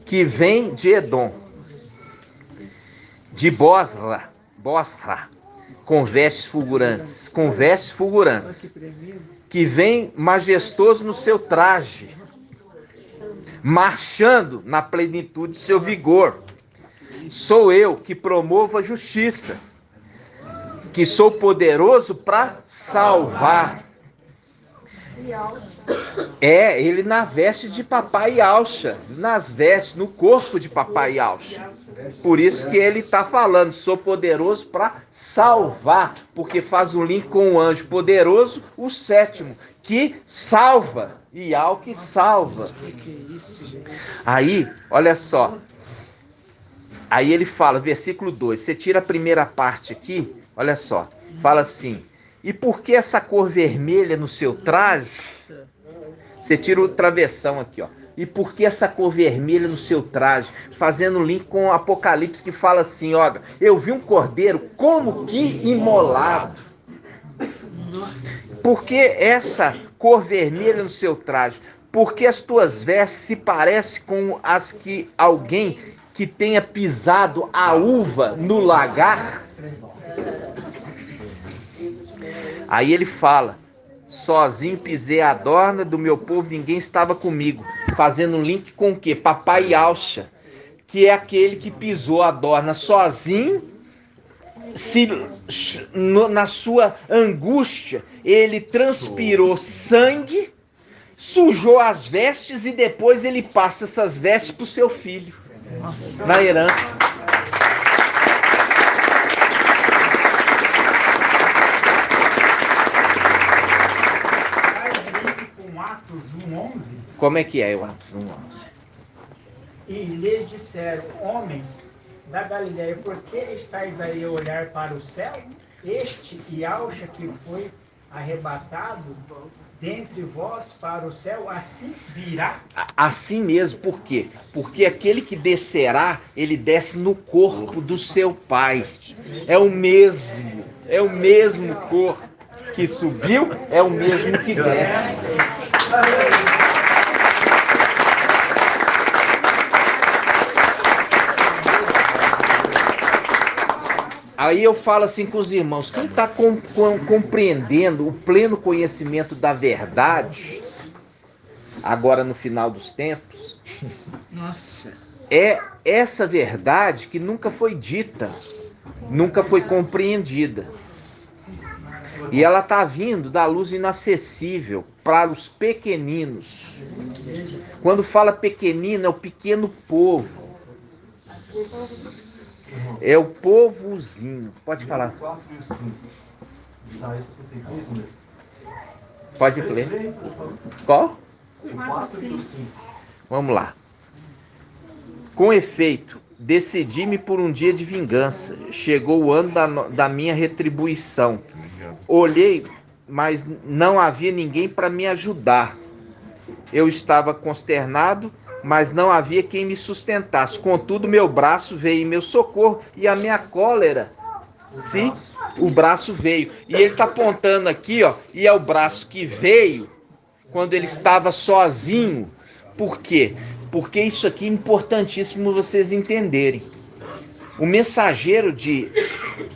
que vem de Edom, de Bosra, com vestes fulgurantes, que vem majestoso no seu traje, marchando na plenitude do seu vigor? Sou eu que promovo a justiça, que sou poderoso para salvar. Ele na veste de papai Yahusha, nas vestes, no corpo de papai Yahusha. Por isso que ele está falando, sou poderoso para salvar, porque faz um link com o anjo poderoso, o sétimo, que salva, Yahweh que salva. Aí, olha só, aí ele fala, versículo 2, você tira a primeira parte aqui, olha só, fala assim: e por que essa cor vermelha no seu traje? Você tira o travessão aqui, ó. E por que essa cor vermelha no seu traje? Fazendo link com o Apocalipse, que fala assim, ó: eu vi um cordeiro como que imolado. Por que essa cor vermelha no seu traje? Porque as tuas vestes se parecem com as que alguém que tenha pisado a uva no lagar? Aí ele fala: sozinho pisei a adorna do meu povo, ninguém estava comigo. Fazendo um link com o quê? Papai Yahusha, que é aquele que pisou a adorna sozinho, na sua angústia, ele transpirou sangue, sujou as vestes e depois ele passa essas vestes para o seu filho, na herança. Atos 1:11. Como é que é o Atos 1:11? E lhes disseram: homens da Galileia, por que estáis aí a olhar para o céu? Este Yahusha que foi arrebatado dentre vós para o céu, assim virá. Assim mesmo, por quê? Porque aquele que descerá, ele desce no corpo do seu Pai. É o mesmo corpo que subiu, é o mesmo que desce. Aí eu falo assim com os irmãos, quem está compreendendo o pleno conhecimento da verdade, agora no final dos tempos, Nossa. é essa verdade que nunca foi dita, nunca foi compreendida. E ela está vindo da luz inacessível para os pequeninos. Quando fala pequenino, é o pequeno povo. É o povozinho. Pode falar. 4 e 5. Isaías 63, né? Pode ler. Qual? O 4 e o 5. Vamos lá. Com efeito, decidi-me por um dia de vingança. Chegou o ano da minha retribuição. Olhei, mas não havia ninguém para me ajudar. Eu estava consternado, mas não havia quem me sustentasse. Contudo, meu braço veio em meu socorro e a minha cólera, o braço veio. E ele está apontando aqui, ó, e é o braço que veio quando ele estava sozinho. Por quê? Porque isso aqui é importantíssimo vocês entenderem. O mensageiro de...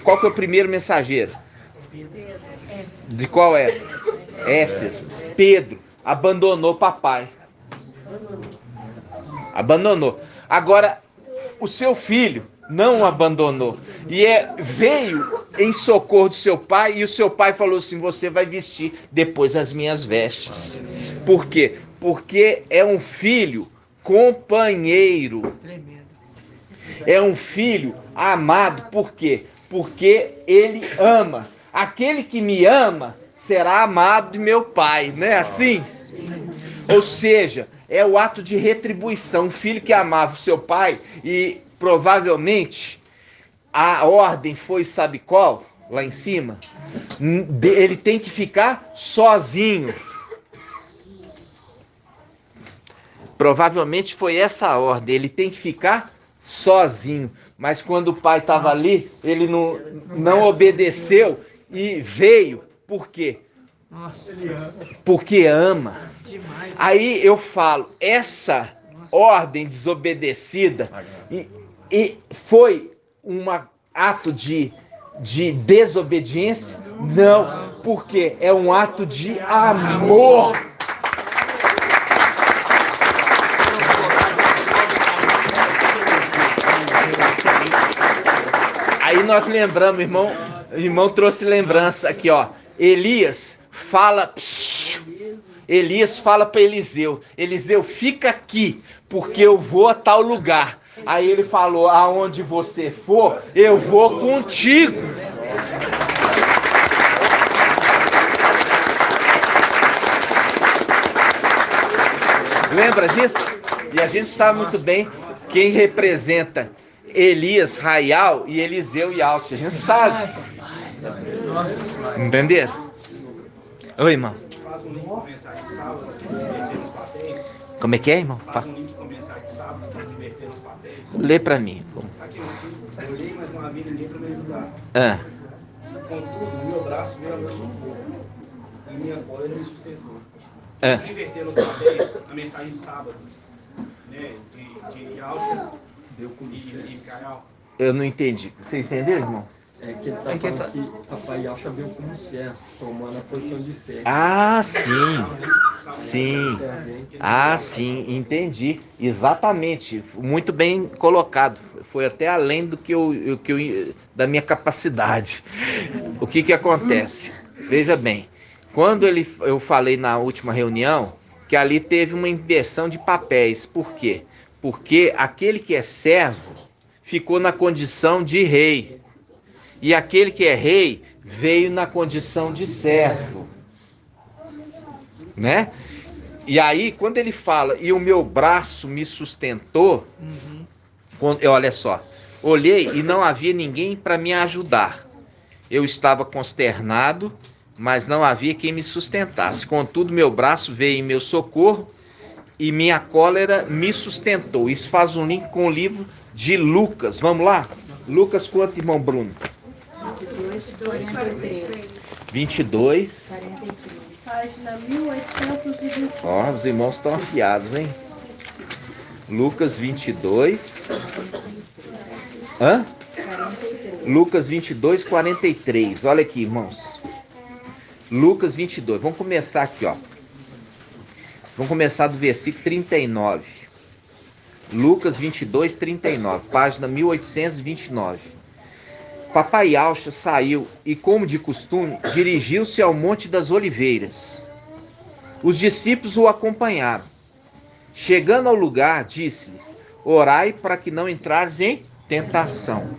Qual que é o primeiro mensageiro? De qual é? Éfeso. Pedro abandonou papai. Abandonou. Agora, o seu filho não o abandonou. E veio em socorro do seu pai, e o seu pai falou assim, você vai vestir depois as minhas vestes. Por quê? Porque é um filho companheiro. Tremendo. É um filho amado. Por quê? Porque ele ama. Aquele que me ama será amado de meu pai. Não é assim? Ou seja, é o ato de retribuição. Um filho que amava o seu pai e provavelmente a ordem foi, sabe qual? Lá em cima. Ele tem que ficar sozinho. Provavelmente foi essa a ordem. Ele tem que ficar sozinho. Mas quando o pai estava ali, ele não obedeceu e veio. Por quê? Nossa. Porque ama. Demais. Aí eu falo, essa ordem desobedecida e foi um ato de desobediência? Não, porque é um ato de amor. Aí nós lembramos, o irmão trouxe lembrança aqui, ó. Elias fala para Eliseu, Eliseu, fica aqui, porque eu vou a tal lugar. Aí ele falou, aonde você for, eu vou contigo. Lembra disso? E a gente sabe muito bem quem representa Elias, Raial, e Eliseu e Alce. A gente sabe. Nossa. Entenderam? Oi, irmão. Faz um link com mensagem de sábado, que inverter os papéis. Como é que é, irmão? Faz um link com mensagem de sábado, que inverter os papéis. Lê pra mim. Tá aqui no 5. Eu olhei, mas não havia ninguém para me ajudar. Ah, Contudo, o meu braço veio ao meu socorro. E minha cólera me sustentou. ah. Se inverter os papéis, a mensagem de sábado, né, de Alcia e Micael. Eu não entendi. Você entendeu, irmão? É que ele tá falando que papai Alcha veio como servo, tomando a posição de servo. Ah, sim. Sim. Ah, sim. Entendi. Exatamente. Muito bem colocado. Foi até além do que da minha capacidade. O que acontece? Veja bem. Quando eu falei na última reunião que ali teve uma inversão de papéis. Por quê? Porque aquele que é servo ficou na condição de rei. E aquele que é rei veio na condição de servo. Né? E aí, quando ele fala, e o meu braço me sustentou, olha só, olhei e não havia ninguém para me ajudar. Eu estava consternado, mas não havia quem me sustentasse. Contudo, meu braço veio em meu socorro e minha cólera me sustentou. Isso faz um link com o livro de Lucas. Vamos lá? Lucas quanto, irmão Bruno? 22. Página 1820. Ó, os irmãos estão afiados, hein? Lucas 22. Hã? Lucas 22, 43. Olha aqui, irmãos. Lucas 22. Vamos começar aqui, ó. Vamos começar do versículo 39. Lucas 22, 39. Página 1829. Papai Alcha saiu e, como de costume, dirigiu-se ao Monte das Oliveiras. Os discípulos o acompanharam. Chegando ao lugar, disse-lhes: orai para que não entrares em tentação.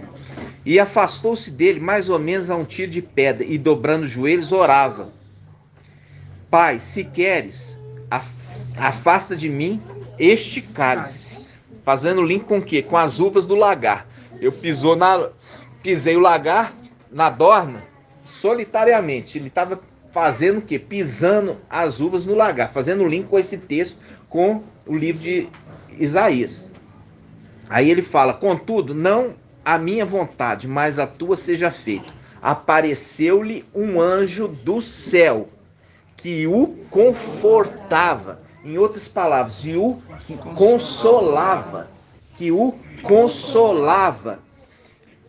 E afastou-se dele mais ou menos a um tiro de pedra, e dobrando os joelhos, orava: Pai, se queres, afasta de mim este cálice. Fazendo link com o quê? Com as uvas do lagar. Eu pisei o lagar na dorna solitariamente. Ele estava fazendo o quê? Pisando as uvas no lagar. Fazendo link com esse texto, com o livro de Isaías. Aí ele fala: contudo, não a minha vontade, mas a tua seja feita. Apareceu-lhe um anjo do céu, que o confortava. Em outras palavras, que o consolava. Que o consolava.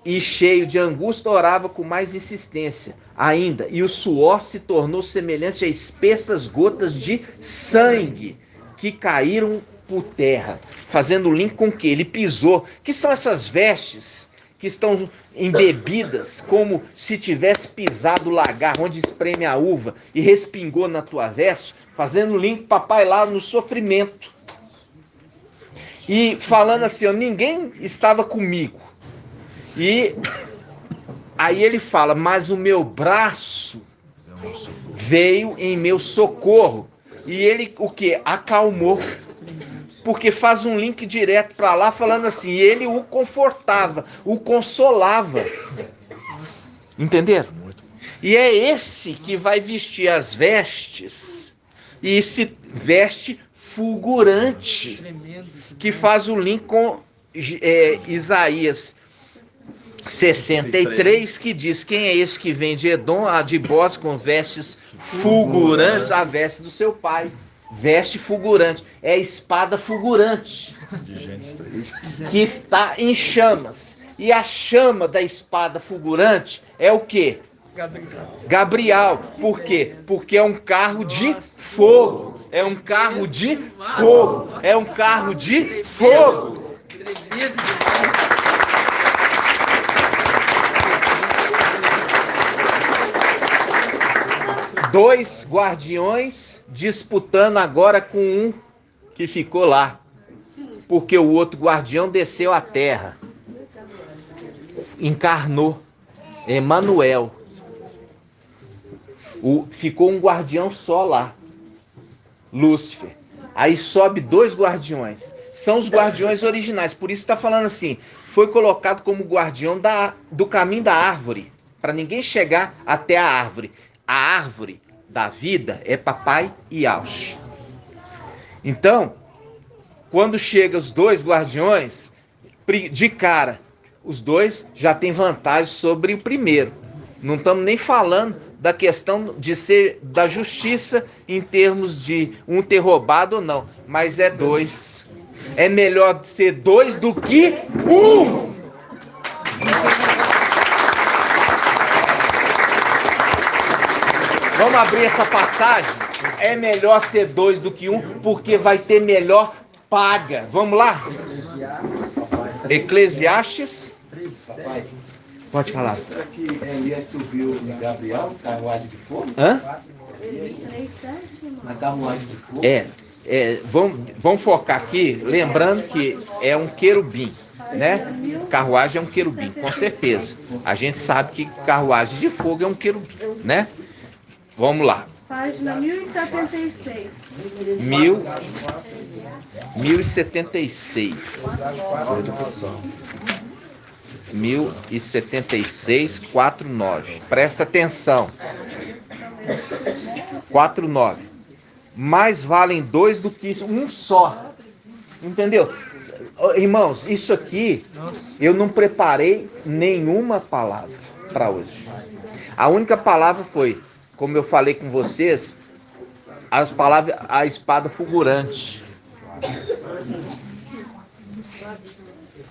E cheio de angústia, orava com mais insistência ainda. E o suor se tornou semelhante a espessas gotas de sangue que caíram por terra. Fazendo link com o que? Ele pisou. Que são essas vestes que estão embebidas, como se tivesse pisado o lagar onde espreme a uva e respingou na tua veste, fazendo link, papai, lá no sofrimento. E falando assim, ó, ninguém estava comigo. E aí ele fala: mas o meu braço veio em meu socorro. E ele, o que? Acalmou. Porque faz um link direto para lá, falando assim: ele o confortava, o consolava. Entenderam? E é esse que vai vestir as vestes, e se veste fulgurante, que faz o link com Isaías 63, que diz: quem é esse que vem de Edom, a de Bós, com vestes fulgurantes? A veste do seu pai. Veste fulgurante, é a espada fulgurante, de Gênesis 3, que está em chamas. E a chama da espada fulgurante é o quê? Gabriel. Por quê? Porque é um carro de fogo. É um carro de fogo. É um carro de fogo. Dois guardiões disputando agora com um que ficou lá. Porque o outro guardião desceu à terra. Encarnou. Emanuel. Ficou um guardião só lá. Lúcifer. Aí sobe dois guardiões. São os guardiões originais. Por isso está falando assim: foi colocado como guardião do caminho da árvore. Para ninguém chegar até a árvore. A árvore da vida é papai e Alcha. Então, quando chegam os dois guardiões, de cara, os dois já têm vantagem sobre o primeiro. Não estamos nem falando da questão de ser da justiça em termos de um ter roubado ou não, mas é dois. É melhor ser dois do que um. Vamos abrir essa passagem? É melhor ser dois do que um, porque vai ter melhor paga. Vamos lá? Eclesiastes. Papai, Pode falar. será que Elias subiu em Gabriel, carruagem de fogo? Hã? Na carruagem de fogo? Vamos focar aqui, lembrando que é um querubim, né? Carruagem é um querubim, com certeza. A gente sabe que carruagem de fogo é um querubim, né? Vamos lá. Página 1076. 1076. 1076, 49. Presta atenção. 4:9. Mais valem dois do que um só. Entendeu? Irmãos, isso aqui eu não preparei nenhuma palavra para hoje. A única palavra foi, como eu falei com vocês, as palavras, a espada fulgurante.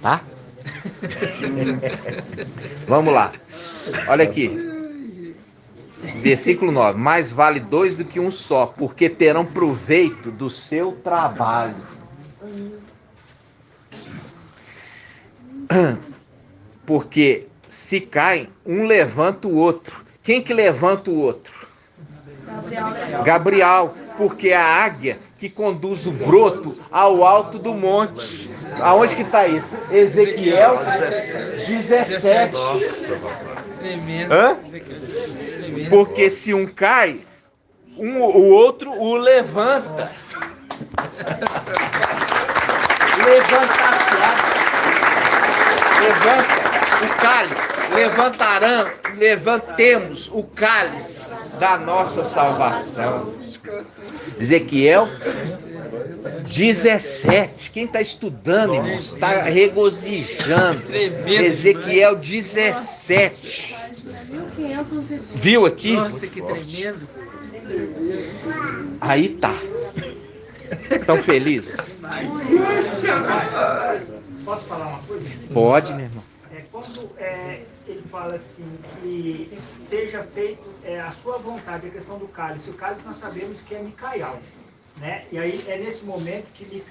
Tá? Vamos lá. Olha aqui. Versículo 9. Mais vale dois do que um só, porque terão proveito do seu trabalho. Porque se caem, um levanta o outro. Quem que levanta o outro? Gabriel, porque é a águia que conduz o broto ao alto do monte. Aonde que está isso? Ezequiel 17. Hã? Porque se um cai, o outro o levanta. Levanta o cálice. Levantemos o cálice da nossa salvação. Ezequiel 17. Quem está estudando, irmãos, está regozijando. Ezequiel 17. Viu aqui? Nossa, que tremendo. Aí tá. Estão felizes? Posso falar uma coisa? Pode, meu irmão. Quando ele fala assim, que seja feito a sua vontade, a questão do cálice. O cálice nós sabemos que é Micael, né? E aí é nesse momento que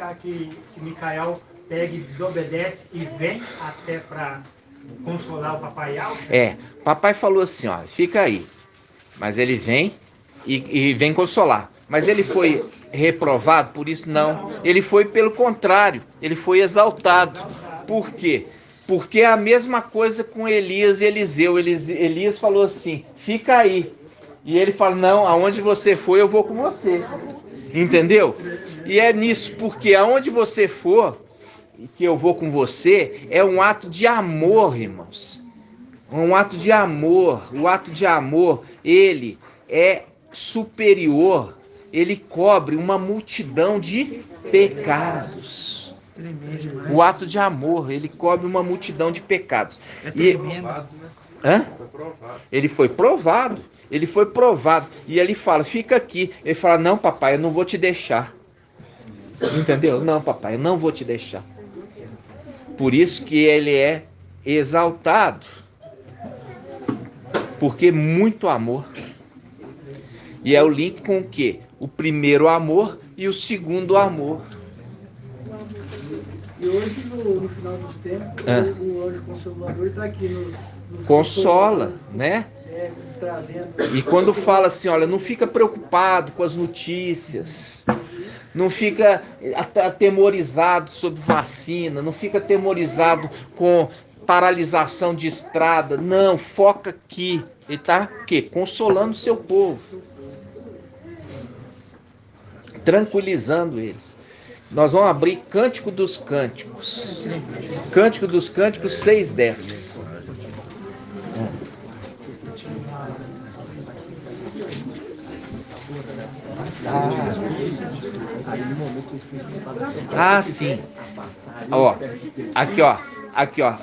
Micael pega e desobedece e vem até para consolar o papai Alfa. Papai falou assim, ó, fica aí. Mas ele vem e vem consolar. Mas ele foi reprovado por isso? Não. Ele foi pelo contrário, ele foi exaltado. Por quê? Porque é a mesma coisa com Elias e Eliseu. Elias falou assim, fica aí. E ele fala, não, aonde você for, eu vou com você. Entendeu? E é nisso, porque aonde você for, que eu vou com você, é um ato de amor, irmãos. Um ato de amor. O ato de amor, ele é superior. Ele cobre uma multidão de pecados. O ato de amor, ele cobre uma multidão de pecados. Ele foi provado. Ele foi provado. E ele fala, fica aqui. Ele fala, não, papai, eu não vou te deixar. Entendeu? Não, papai, eu não vou te deixar. Por isso que ele é exaltado. Porque muito amor. E é o link com o quê? O primeiro amor e o segundo amor. E hoje, no final dos tempos, o anjo consolador está aqui nos consola, né? Trazendo. E quando fala assim, olha, não fica preocupado com as notícias, não fica atemorizado sobre vacina, não fica atemorizado com paralisação de estrada, não, foca aqui. Ele está o quê? Consolando o seu povo, tranquilizando eles. Nós vamos abrir Cântico dos Cânticos. Cântico dos Cânticos 6:10. Sim. Aqui, ó.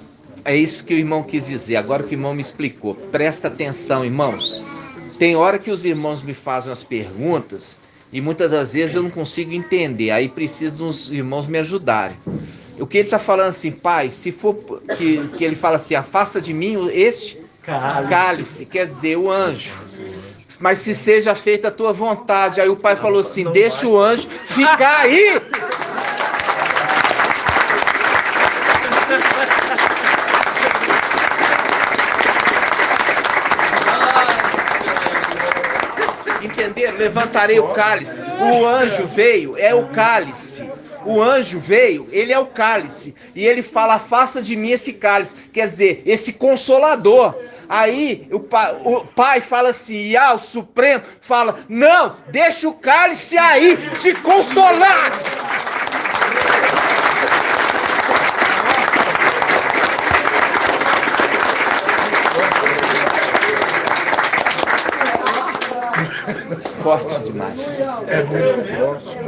É isso que o irmão quis dizer. Agora que o irmão me explicou. Presta atenção, irmãos. Tem hora que os irmãos me fazem as perguntas e muitas das vezes eu não consigo entender. Aí preciso dos irmãos me ajudarem. O que ele está falando assim, pai, se for que ele fala assim, afasta de mim este cálice, quer dizer, o anjo. Mas se seja feita a tua vontade. Aí o pai falou assim, deixa o anjo ficar aí. Entenderam? Levantarei o cálice. O anjo veio, é o cálice. O anjo veio, ele é o cálice. E ele fala, afasta de mim esse cálice. Quer dizer, esse consolador. Aí o pai fala assim, o Supremo fala, não, deixa o cálice aí, te consolar. forte demais. É muito forte.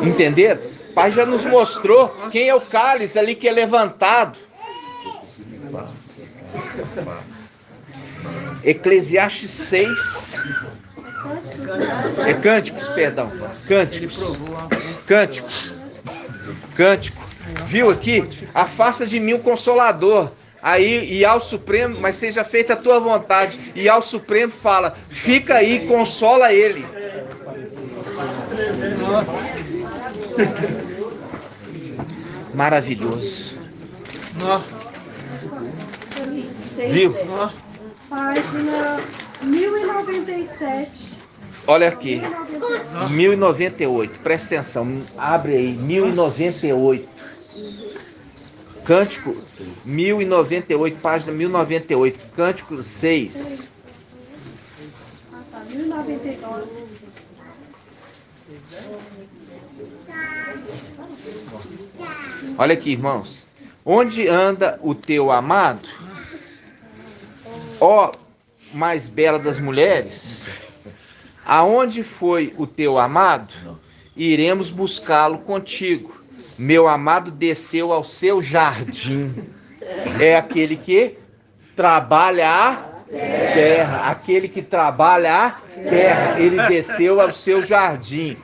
Entenderam? O Pai já nos mostrou quem é o cálice ali que é levantado. Eclesiastes 6. É Cânticos, perdão. Cântico. Viu aqui? Afasta de mim o Consolador. Aí, e ao Supremo, mas seja feita a tua vontade. E ao Supremo fala, fica aí, consola ele. Nossa. Maravilhoso. Nossa. Viu? Página 1097. Olha aqui. 1098. Presta atenção. Abre aí. 1098. Cântico 1098. Página 1098. Cântico 6. Ah, tá. 1099. Olha aqui, irmãos. Onde anda o teu amado? Ó mais bela das mulheres, aonde foi o teu amado? Iremos buscá-lo contigo. Meu amado desceu ao seu jardim. É aquele que trabalha a terra. Aquele que trabalha a terra. Ele desceu ao seu jardim,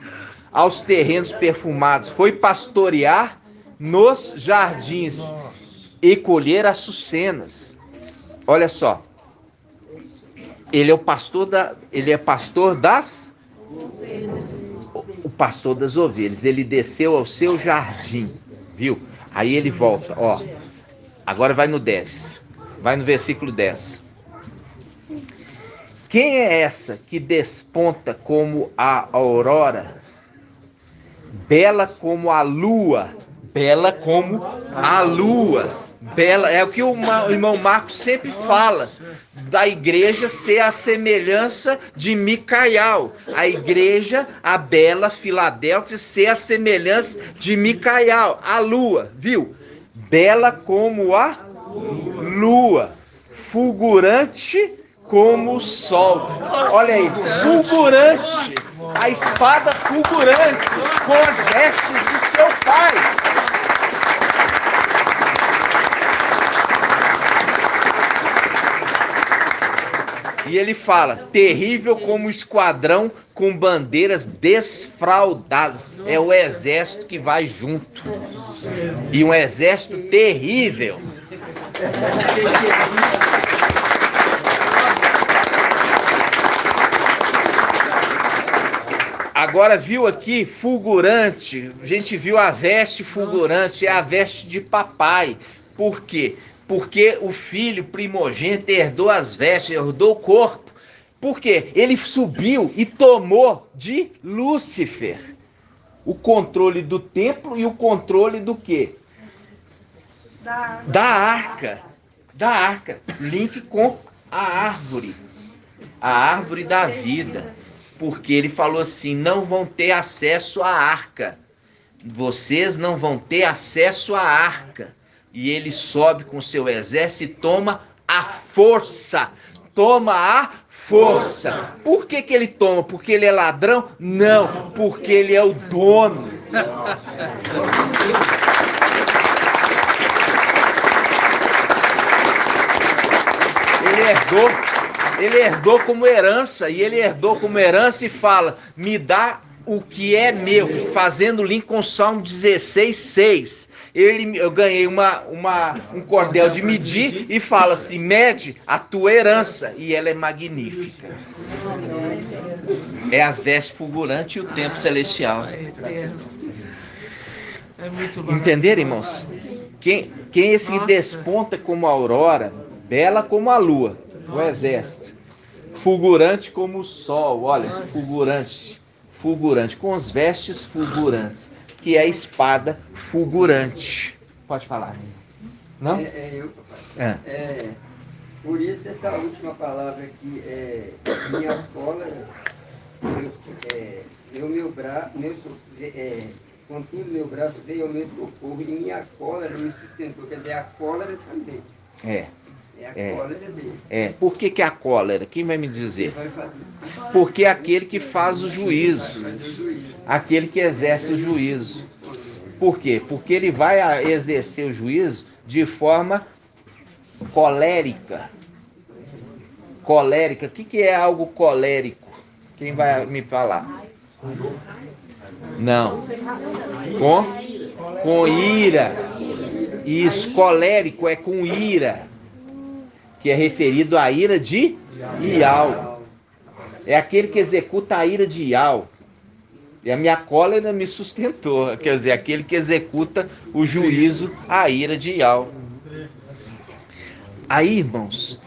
aos terrenos perfumados. Foi pastorear nos jardins e colher açucenas. Olha só. Ele é o pastor ele é pastor das o pastor das ovelhas. Ele desceu ao seu jardim, viu? Aí ele volta, ó. Agora vai no 10. Vai no versículo 10. Quem é essa que desponta como a aurora, bela como a lua, bela como a lua? Bela, é o que o irmão Marcos sempre fala, da igreja ser a semelhança de Micaial. A igreja, a bela Filadélfia, ser a semelhança de Micaial, a lua, viu? Bela como a lua, fulgurante como o sol. Olha aí, fulgurante, a espada fulgurante, com as vestes do seu pai. E ele fala, terrível como esquadrão com bandeiras desfraldadas. É o exército que vai junto. E um exército terrível. Agora viu aqui, fulgurante. A gente viu a veste fulgurante, é a veste de papai. Por quê? Porque o filho primogênito herdou as vestes, herdou o corpo. Por quê? Ele subiu e tomou de Lúcifer o controle do templo e o controle do quê? Da arca. Da arca. Link com a árvore da vida. Porque ele falou assim, não vão ter acesso à arca. Vocês não vão ter acesso à arca. E ele sobe com seu exército e toma a força. Toma a força. Por que ele toma? Porque ele é ladrão? Não, porque ele é o dono. Ele herdou como herança. E ele herdou como herança e fala, me dá o que é meu. Fazendo link com Salmo 16:6. Eu ganhei um cordel de medir e fala assim, mede a tua herança, e ela é magnífica. É as vestes fulgurantes e o templo celestial. Entenderam, irmãos? Quem é esse que desponta como a aurora, bela como a lua, o exército, fulgurante como o sol, olha, fulgurante, com as vestes fulgurantes, que é a espada fulgurante. Pode falar. Não? Por isso essa última palavra aqui é minha cólera, meu braço, contudo meu braço veio ao meu socorro e minha cólera me sustentou. Quer dizer, a cólera também. É a cólera dele. Por que é a cólera? Quem vai me dizer? Vai fazer. Porque é aquele que faz o juízo, aquele que exerce o juízo. Por quê? Porque ele vai exercer o juízo de forma colérica. Colérica. O que é algo colérico? Quem vai me falar? Não. Com ira. Isso, colérico é com ira, que é referido à ira de Ial. É aquele que executa a ira de Ial. E a minha cólera me sustentou. Quer dizer, aquele que executa o juízo, a ira de Ial. Aí, irmãos,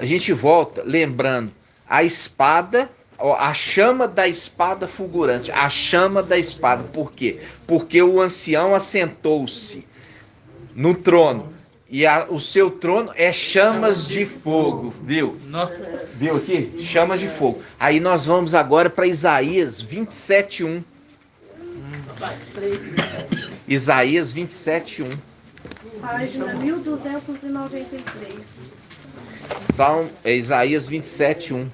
a gente volta lembrando a espada, a chama da espada fulgurante. A chama da espada. Por quê? Porque o ancião assentou-se no trono. E o seu trono é chamas de fogo, viu? Viu aqui? Chamas de fogo. Aí nós vamos agora para Isaías 27:1. Isaías 27:1. Página 1293. Isaías 27:1.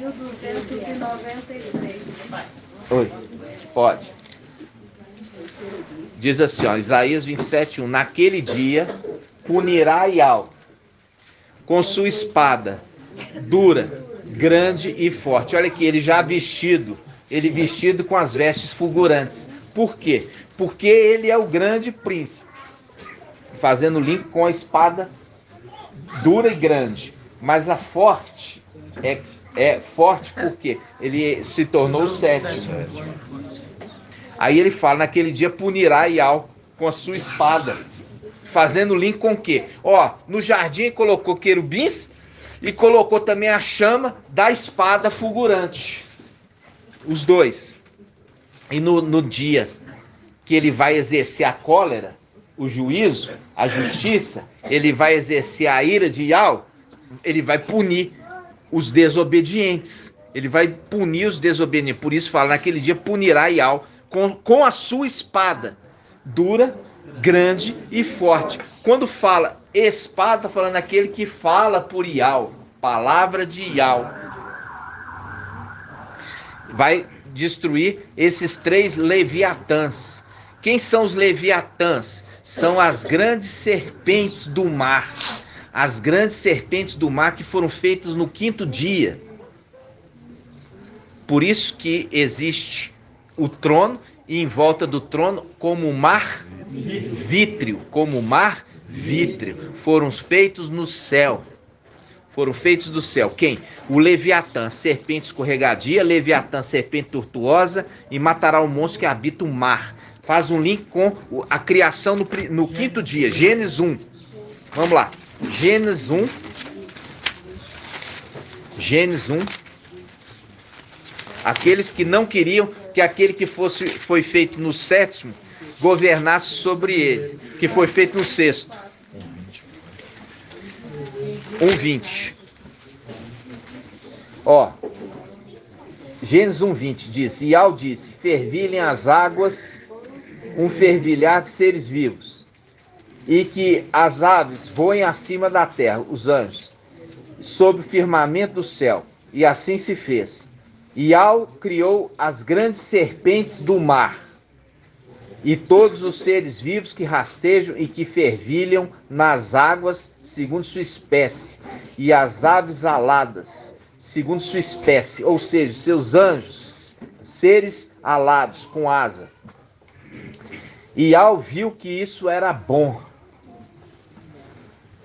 1293. Oi, pode. Diz assim, ó, Isaías 27:1. Naquele dia punirá Ial com sua espada dura, grande e forte. Olha aqui, ele vestido com as vestes fulgurantes. Por quê? Porque ele é o grande príncipe. Fazendo link com a espada dura e grande. Mas a forte é forte porque ele se tornou o sétimo. Aí ele fala, naquele dia punirá Ial com a sua espada. Fazendo link com o quê? Ó, no jardim colocou querubins e colocou também a chama da espada fulgurante. Os dois. E no dia que ele vai exercer a cólera, o juízo, a justiça, ele vai exercer a ira de Ial, ele vai punir os desobedientes. Ele vai punir os desobedientes. Por isso fala, naquele dia punirá Ial com a sua espada dura, grande e forte. Quando fala espada, falando aquele que fala por Ial, palavra de Ial. Vai destruir esses 3 leviatãs. Quem são os leviatãs? São as grandes serpentes do mar. As grandes serpentes do mar que foram feitas no 5º dia. Por isso que existe o trono, e em volta do trono, como o mar vítreo, foram feitos no céu. Foram feitos do céu. Quem? O Leviatã, serpente escorregadia, Leviatã, serpente tortuosa, e matará o monstro que habita o mar. Faz um link com a criação no 5º dia, Gênesis 1. Vamos lá. Gênesis 1. Gênesis 1. Aqueles que não queriam que aquele que foi feito no 7º governasse sobre ele, que foi feito no 6º. 1:20. Ó, Gênesis 1:20 diz, Ial disse, fervilhem as águas, um fervilhar de seres vivos, e que as aves voem acima da terra, os anjos, sob o firmamento do céu. E assim se fez. Ial criou as grandes serpentes do mar, e todos os seres vivos que rastejam e que fervilham nas águas, segundo sua espécie, e as aves aladas, segundo sua espécie, ou seja, seus anjos, seres alados, com asa. Ial viu que isso era bom.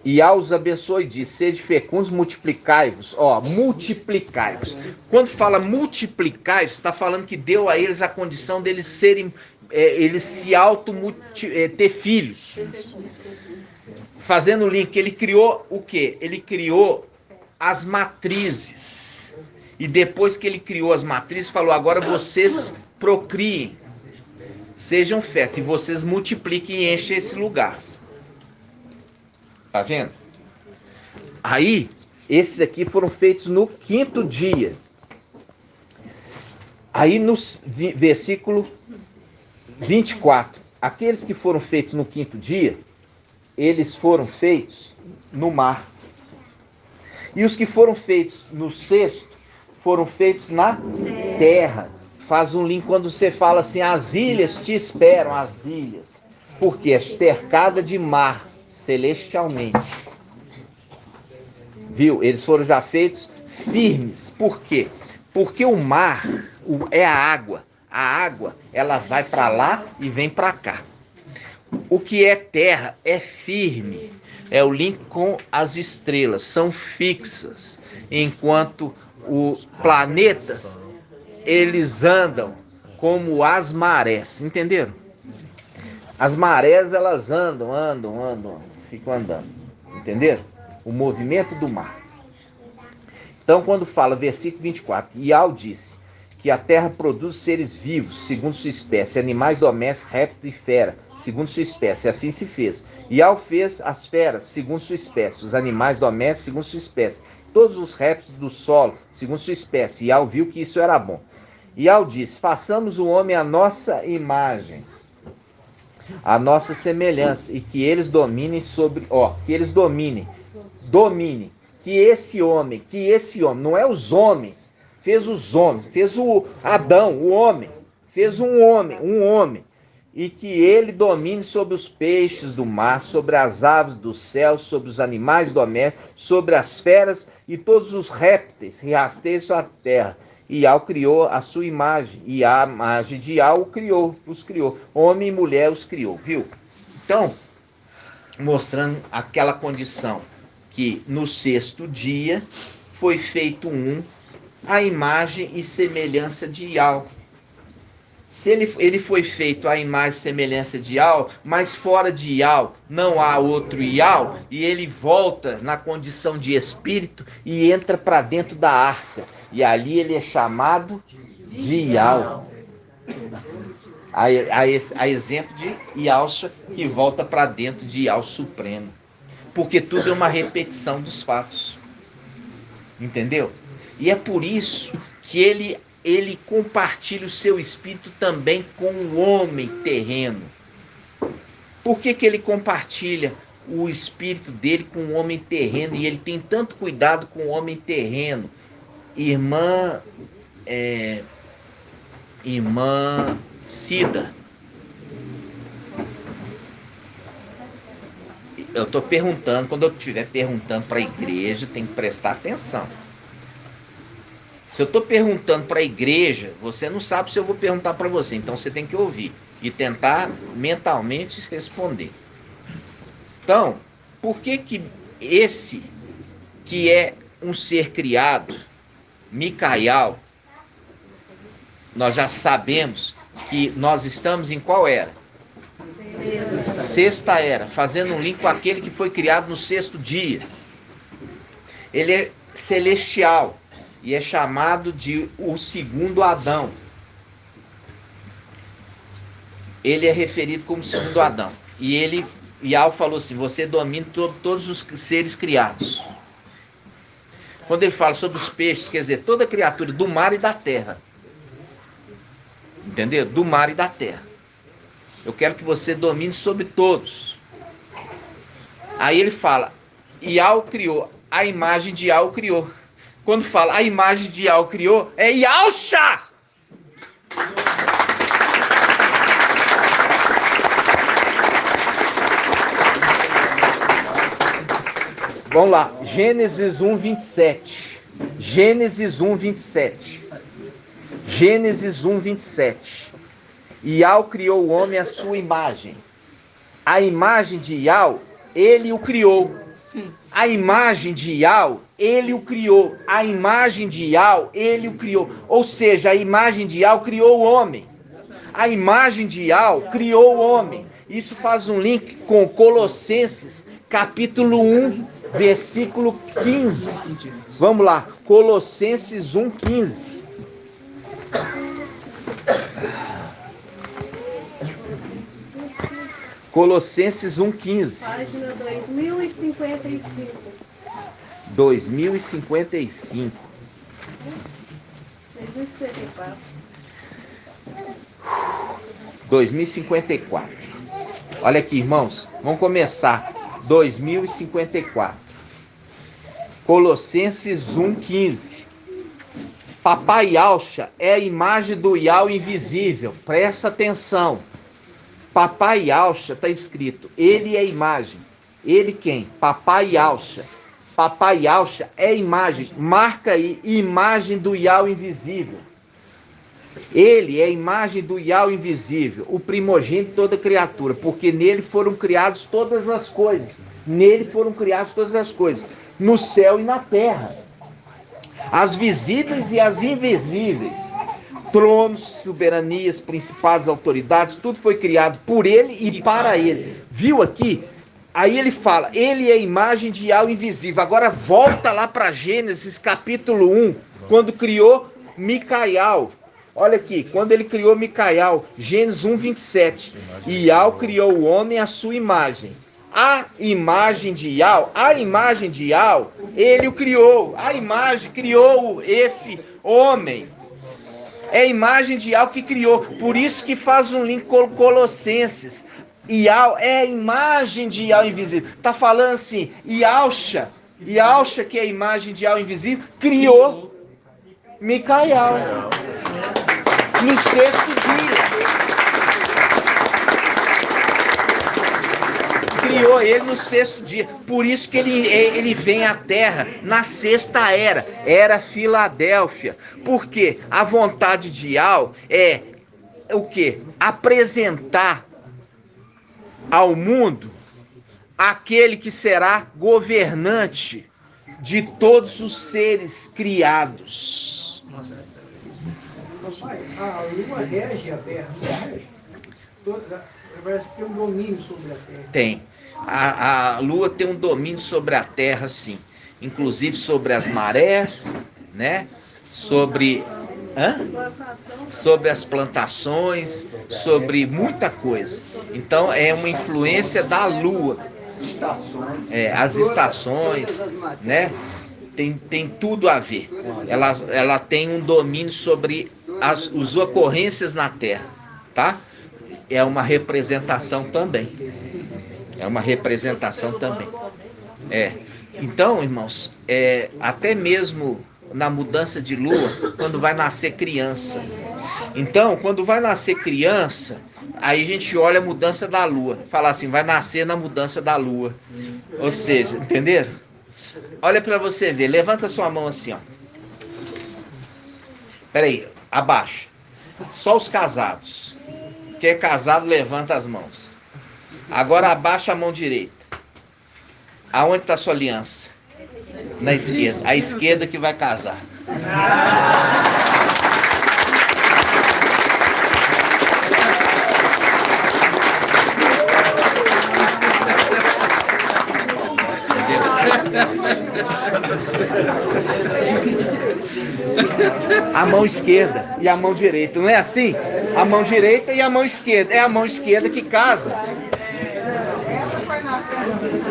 Ial os abençoou e disse, sede fecundos, multiplicai-vos. Ó, multiplicai-vos. Quando fala multiplicai-vos, está falando que deu a eles a condição deles serem, eles se ter filhos. Fazendo o link, ele criou o quê? Ele criou as matrizes. E depois que ele criou as matrizes, falou, agora vocês procriem, sejam férteis, e vocês multipliquem e enchem esse lugar. Tá vendo? Aí, esses aqui foram feitos no 5º dia. Aí no versículo 24. Aqueles que foram feitos no 5º dia, eles foram feitos no mar. E os que foram feitos no cesto foram feitos na terra. Faz um link quando você fala assim, as ilhas te esperam, as ilhas. Porque é cercada de mar, celestialmente. Viu? Eles foram já feitos firmes. Por quê? Porque o mar é a água. A água, ela vai para lá e vem para cá. O que é terra é firme. É o link com as estrelas. São fixas. Enquanto os planetas, eles andam como as marés. Entenderam? As marés, elas andam. Ficam andando. Entenderam? O movimento do mar. Então, quando fala, versículo 24, Iau disse que a terra produz seres vivos, segundo sua espécie, animais domésticos, répteis e fera, segundo sua espécie, assim se fez. Iau fez as feras, segundo sua espécie, os animais domésticos, segundo sua espécie, todos os répteis do solo, segundo sua espécie. Iau viu que isso era bom. Iau disse, façamos o homem à nossa imagem, a nossa semelhança, e que eles dominem sobre, que eles dominem, que esse homem, não é os homens, fez os homens, fez o Adão, o homem, fez um homem, e que ele domine sobre os peixes do mar, sobre as aves do céu, sobre os animais domésticos, sobre as feras e todos os répteis que rasteiam a terra. E Iau criou a sua imagem, e a imagem de Iau os criou, homem e mulher os criou, viu? Então, mostrando aquela condição que no sexto dia foi feito a imagem e semelhança de Iau. Se ele foi feito a imagem e semelhança de Iau, mas fora de Iau não há outro Iau, e ele volta na condição de espírito e entra para dentro da arca. E ali ele é chamado de Iau. A exemplo de Iauxa, que volta para dentro de Iau Supremo. Porque tudo é uma repetição dos fatos. Entendeu? E é por isso que ele compartilha o seu espírito também com o homem terreno. Por que ele compartilha o espírito dele com o homem terreno? E ele tem tanto cuidado com o homem terreno. Irmã Cida, eu estou perguntando, quando eu estiver perguntando para a igreja, tem que prestar atenção. Se eu estou perguntando para a igreja, você não sabe se eu vou perguntar para você, então você tem que ouvir e tentar mentalmente responder. Então, por que esse que é um ser criado, Micael, nós já sabemos que nós estamos em qual era? Sexta era, fazendo um link com aquele que foi criado no sexto dia. Ele é celestial e é chamado de o segundo Adão. Ele é referido como segundo Adão. E Iau falou assim, você domina todos os seres criados. Quando ele fala sobre os peixes, quer dizer, toda criatura do mar e da terra. Entendeu? Do mar e da terra. Eu quero que você domine sobre todos. Aí ele fala, Iau criou, a imagem de Iau criou. Quando fala a imagem de Iau criou, é Iauxa! Vamos lá, Gênesis 1, 27. Gênesis 1, 27. Gênesis 1, 27. Iau criou o homem à sua imagem. A imagem de Iau, ele o criou. A imagem de Iau, ele o criou. A imagem de Iau, ele o criou. Ou seja, a imagem de Iau criou o homem. A imagem de Iau criou o homem. Isso faz um link com Colossenses, capítulo 1, versículo 15. Vamos lá, Colossenses 1, 15. Colossenses 1,15. Página 2055. 2055. 2054. 2054. Olha aqui, irmãos. Vamos começar 2054. Colossenses 1:15. Papai Yahshua é a imagem do Yahweh invisível. Presta atenção. Papai Yahshua está escrito. Ele é a imagem. Ele quem? Papai Yahshua. Papai Yahshua é a imagem. Marca aí, imagem do Yahweh invisível. Ele é a imagem do Yahweh invisível, o primogênito de toda criatura, porque nele foram criadas todas as coisas. Nele foram criadas todas as coisas, no céu e na terra. As visíveis e as invisíveis. Tronos, soberanias, principados, autoridades, tudo foi criado por ele e para ele. Viu aqui? Aí ele fala, ele é a imagem de Yahweh invisível. Agora volta lá para Gênesis capítulo 1, quando criou Micael. Olha aqui, quando ele criou Micael, Gênesis 1:27. E Yahweh criou o homem à sua imagem. A imagem de Yahweh, ele o criou. A imagem criou esse homem. É a imagem de Yahweh que criou. Por isso que faz um link com Colossenses. Yahweh é a imagem de Yahweh invisível. Está falando assim, Yahshua, que é a imagem de Yahweh invisível, criou Micael no sexto dia. Criou ele no sexto dia. Por isso que ele vem à terra na sexta era Filadélfia. Porque a vontade de Yahweh é o quê? Apresentar ao mundo aquele que será governante de todos os seres criados. Nossa. Pai, a lua rege a terra, não rege? Parece que tem um domínio sobre a terra. Tem. A lua tem um domínio sobre a terra, sim. Inclusive sobre as marés, né? Sobre as plantações, sobre muita coisa. Então é uma influência da lua. As estações, né? Tem tudo a ver. Ela tem um domínio sobre as ocorrências na terra, tá? É uma representação também. Então, irmãos, até mesmo na mudança de lua, quando vai nascer criança. Então, quando vai nascer criança, aí a gente olha a mudança da lua. Fala assim, vai nascer na mudança da lua. Ou seja, entenderam? Olha para você ver, levanta sua mão assim, ó. Peraí, abaixa. Só os casados. Quem é casado, levanta as mãos. Agora abaixa a mão direita. Aonde está sua aliança? Na esquerda. A esquerda que vai casar. A mão esquerda e a mão direita, não é assim? A mão direita e a mão esquerda. É a mão esquerda que casa.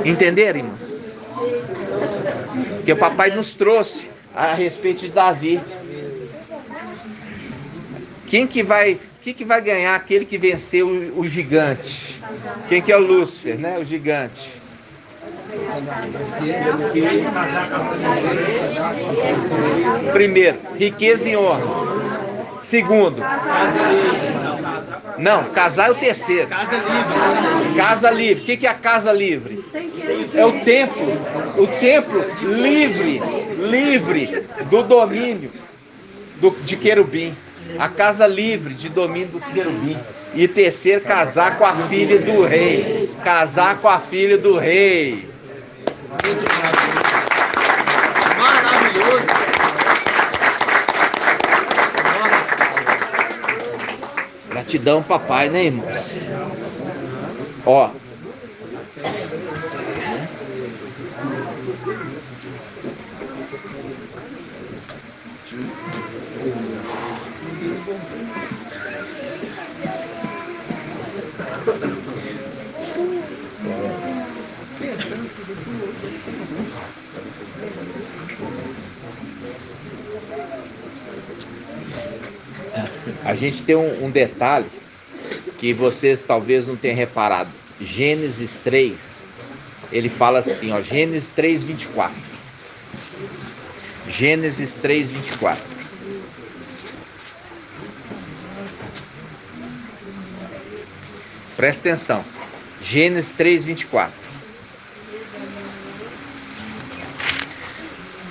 Entenderam, irmãos? Que o papai nos trouxe a respeito de Davi. Quem que vai ganhar? Aquele que venceu o gigante. Quem que é o Lúcifer, né? O gigante. Primeiro, riqueza e honra. Segundo, não, casar é o terceiro. Casa livre. O que é a casa livre? É o templo livre do domínio de querubim. A casa livre de domínio do querubim. E terceiro, casar com a filha do rei. Casar com a filha do rei. Maravilhoso. Gratidão, papai, né, irmãos? Ó. A gente tem um detalhe que vocês talvez não tenham reparado. Gênesis 3, Ele fala assim, ó, Gênesis 3:24. Gênesis 3:24. Presta atenção. Gênesis 3:24.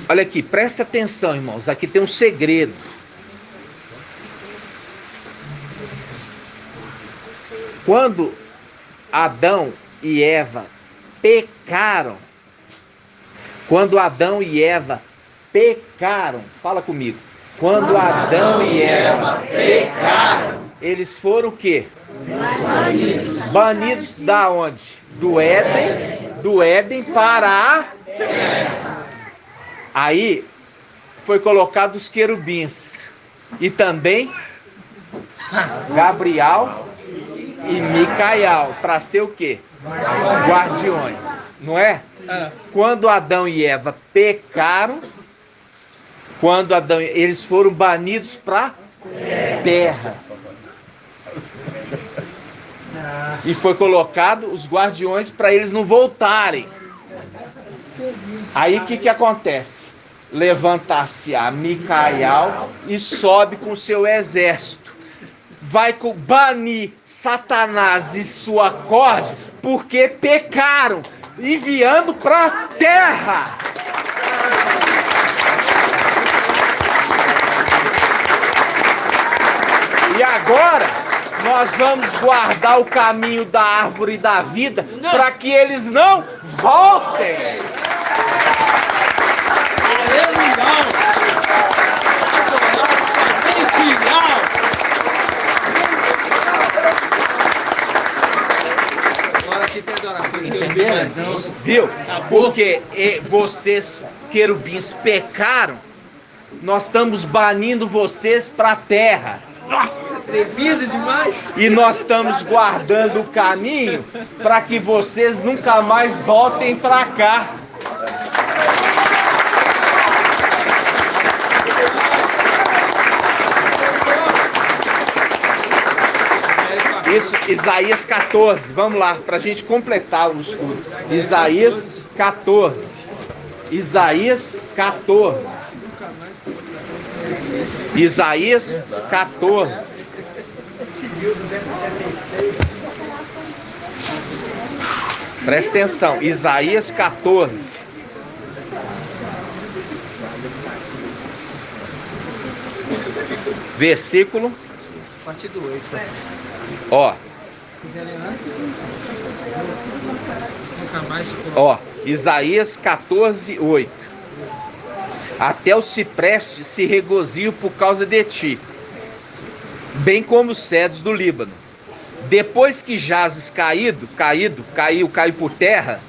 Olha aqui, presta atenção, irmãos. Aqui tem um segredo. Quando Adão e Eva pecaram, fala comigo. Quando Adão e Eva pecaram, eles foram o quê? Banidos da onde? Do Éden para a terra. Aí foi colocado os querubins e também Gabriel e Micael para ser o quê? Guardiões, não é? Quando Adão e Eva pecaram, eles foram banidos para terra. E foi colocado os guardiões para eles não voltarem. Aí o que acontece? Levanta-se a Micael e sobe com seu exército. Vai banir Satanás e sua corte porque pecaram, enviando para a terra. E agora nós vamos guardar o caminho da árvore da vida para que eles não voltem. Agora aqui tem adoração de querubins, não? Viu? Porque vocês, querubins, pecaram, nós estamos banindo vocês para a terra. Nossa, atrevido demais! E nós estamos guardando o caminho para que vocês nunca mais voltem para cá. Isso, Isaías 14. Vamos lá, para a gente completar o estudo. Isaías 14. Isaías 14. Isaías 14. Presta atenção. Isaías 14. Versículo. A partir do 8. Ó. Se quiserem antes. Nunca mais. Ó. Isaías 14, 8. Até o cipreste se regozijam por causa de ti, bem como os cedros do Líbano. Depois que jazes caiu por terra,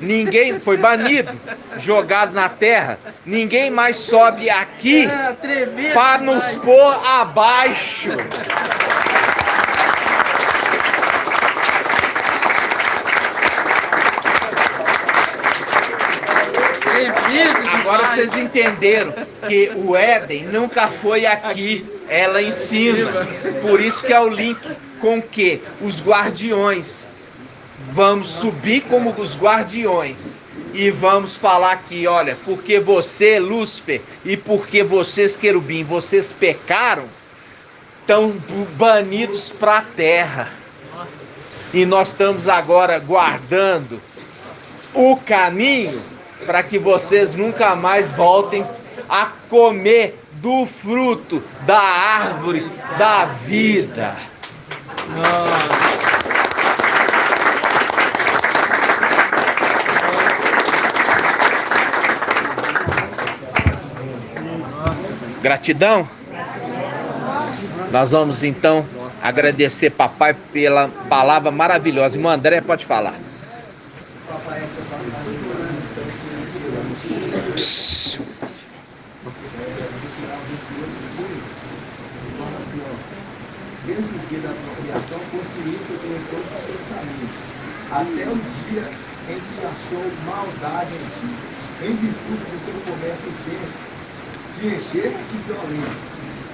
ninguém foi banido, jogado na terra, ninguém mais sobe aqui para nos pôr abaixo. Agora vocês entenderam que o Éden nunca foi aqui, é lá em cima. Por isso que é o link com que os guardiões. Vamos subir como os guardiões. E vamos falar aqui, olha, porque você, Lúcifer, e porque vocês, querubim, vocês pecaram, estão banidos para a terra. E nós estamos agora guardando o caminho para que vocês nunca mais voltem a comer do fruto da árvore da vida. Gratidão. Nós vamos então agradecer papai pela palavra maravilhosa. Irmão André, pode falar. Desde o dia da procriação, construiu que eu tenho todos os seus caminhos, até o dia em que achou maldade em ti, em virtude do teu comércio intenso, te encheste de violência,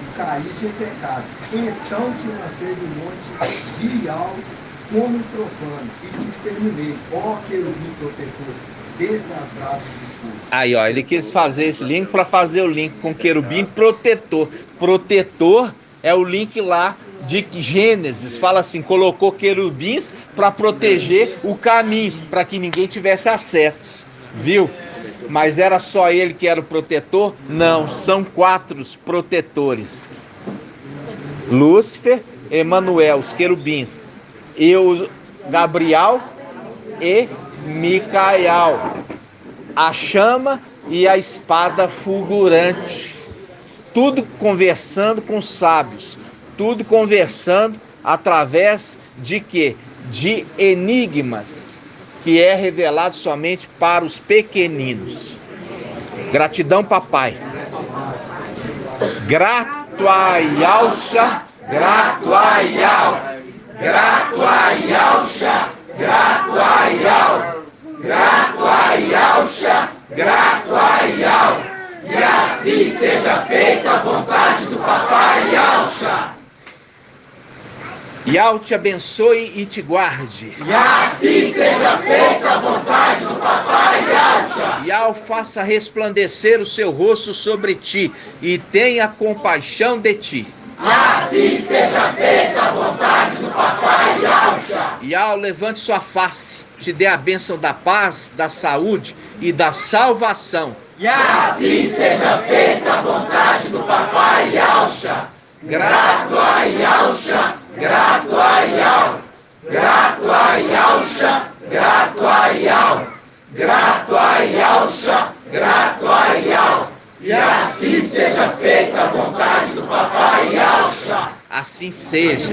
e caíste em pecado. Então te lancei do monte de Ial como um profano, e te exterminei, ó querubim protetor, dentre as brasas do fogo. Aí, ó, ele quis fazer esse link para fazer o link com querubim protetor. Protetor é o link lá de Gênesis, fala assim, colocou querubins para proteger o caminho, para que ninguém tivesse acesso, viu? Mas era só ele que era o protetor? Não, são 4 protetores. Lúcifer, Emanuel, os querubins, Gabriel e Micael, a chama e a espada fulgurante. Tudo conversando com os sábios, tudo conversando através de quê? De enigmas, que é revelado somente para os pequeninos. Gratidão, papai. Grato a Yalcha, grato a Yal, grato a Yalcha, grato a Yal, grato a Yalcha, grato a Yal. E assim seja feita a vontade do papai Yalcha. Yal te abençoe e te guarde. E assim seja feita a vontade do papai Yalcha. Yal faça resplandecer o seu rosto sobre ti e tenha compaixão de ti. E assim seja feita a vontade do papai Yalcha. Yal levante sua face, te dê a bênção da paz, da saúde e da salvação. E assim seja feita a vontade do papai Yalcha. Grato a Yalcha, grato a Yal, grato a Yalcha, grato a Yal, grato a Yalcha, grato a Yal. E assim seja feita a vontade do papai Yalcha. Assim seja.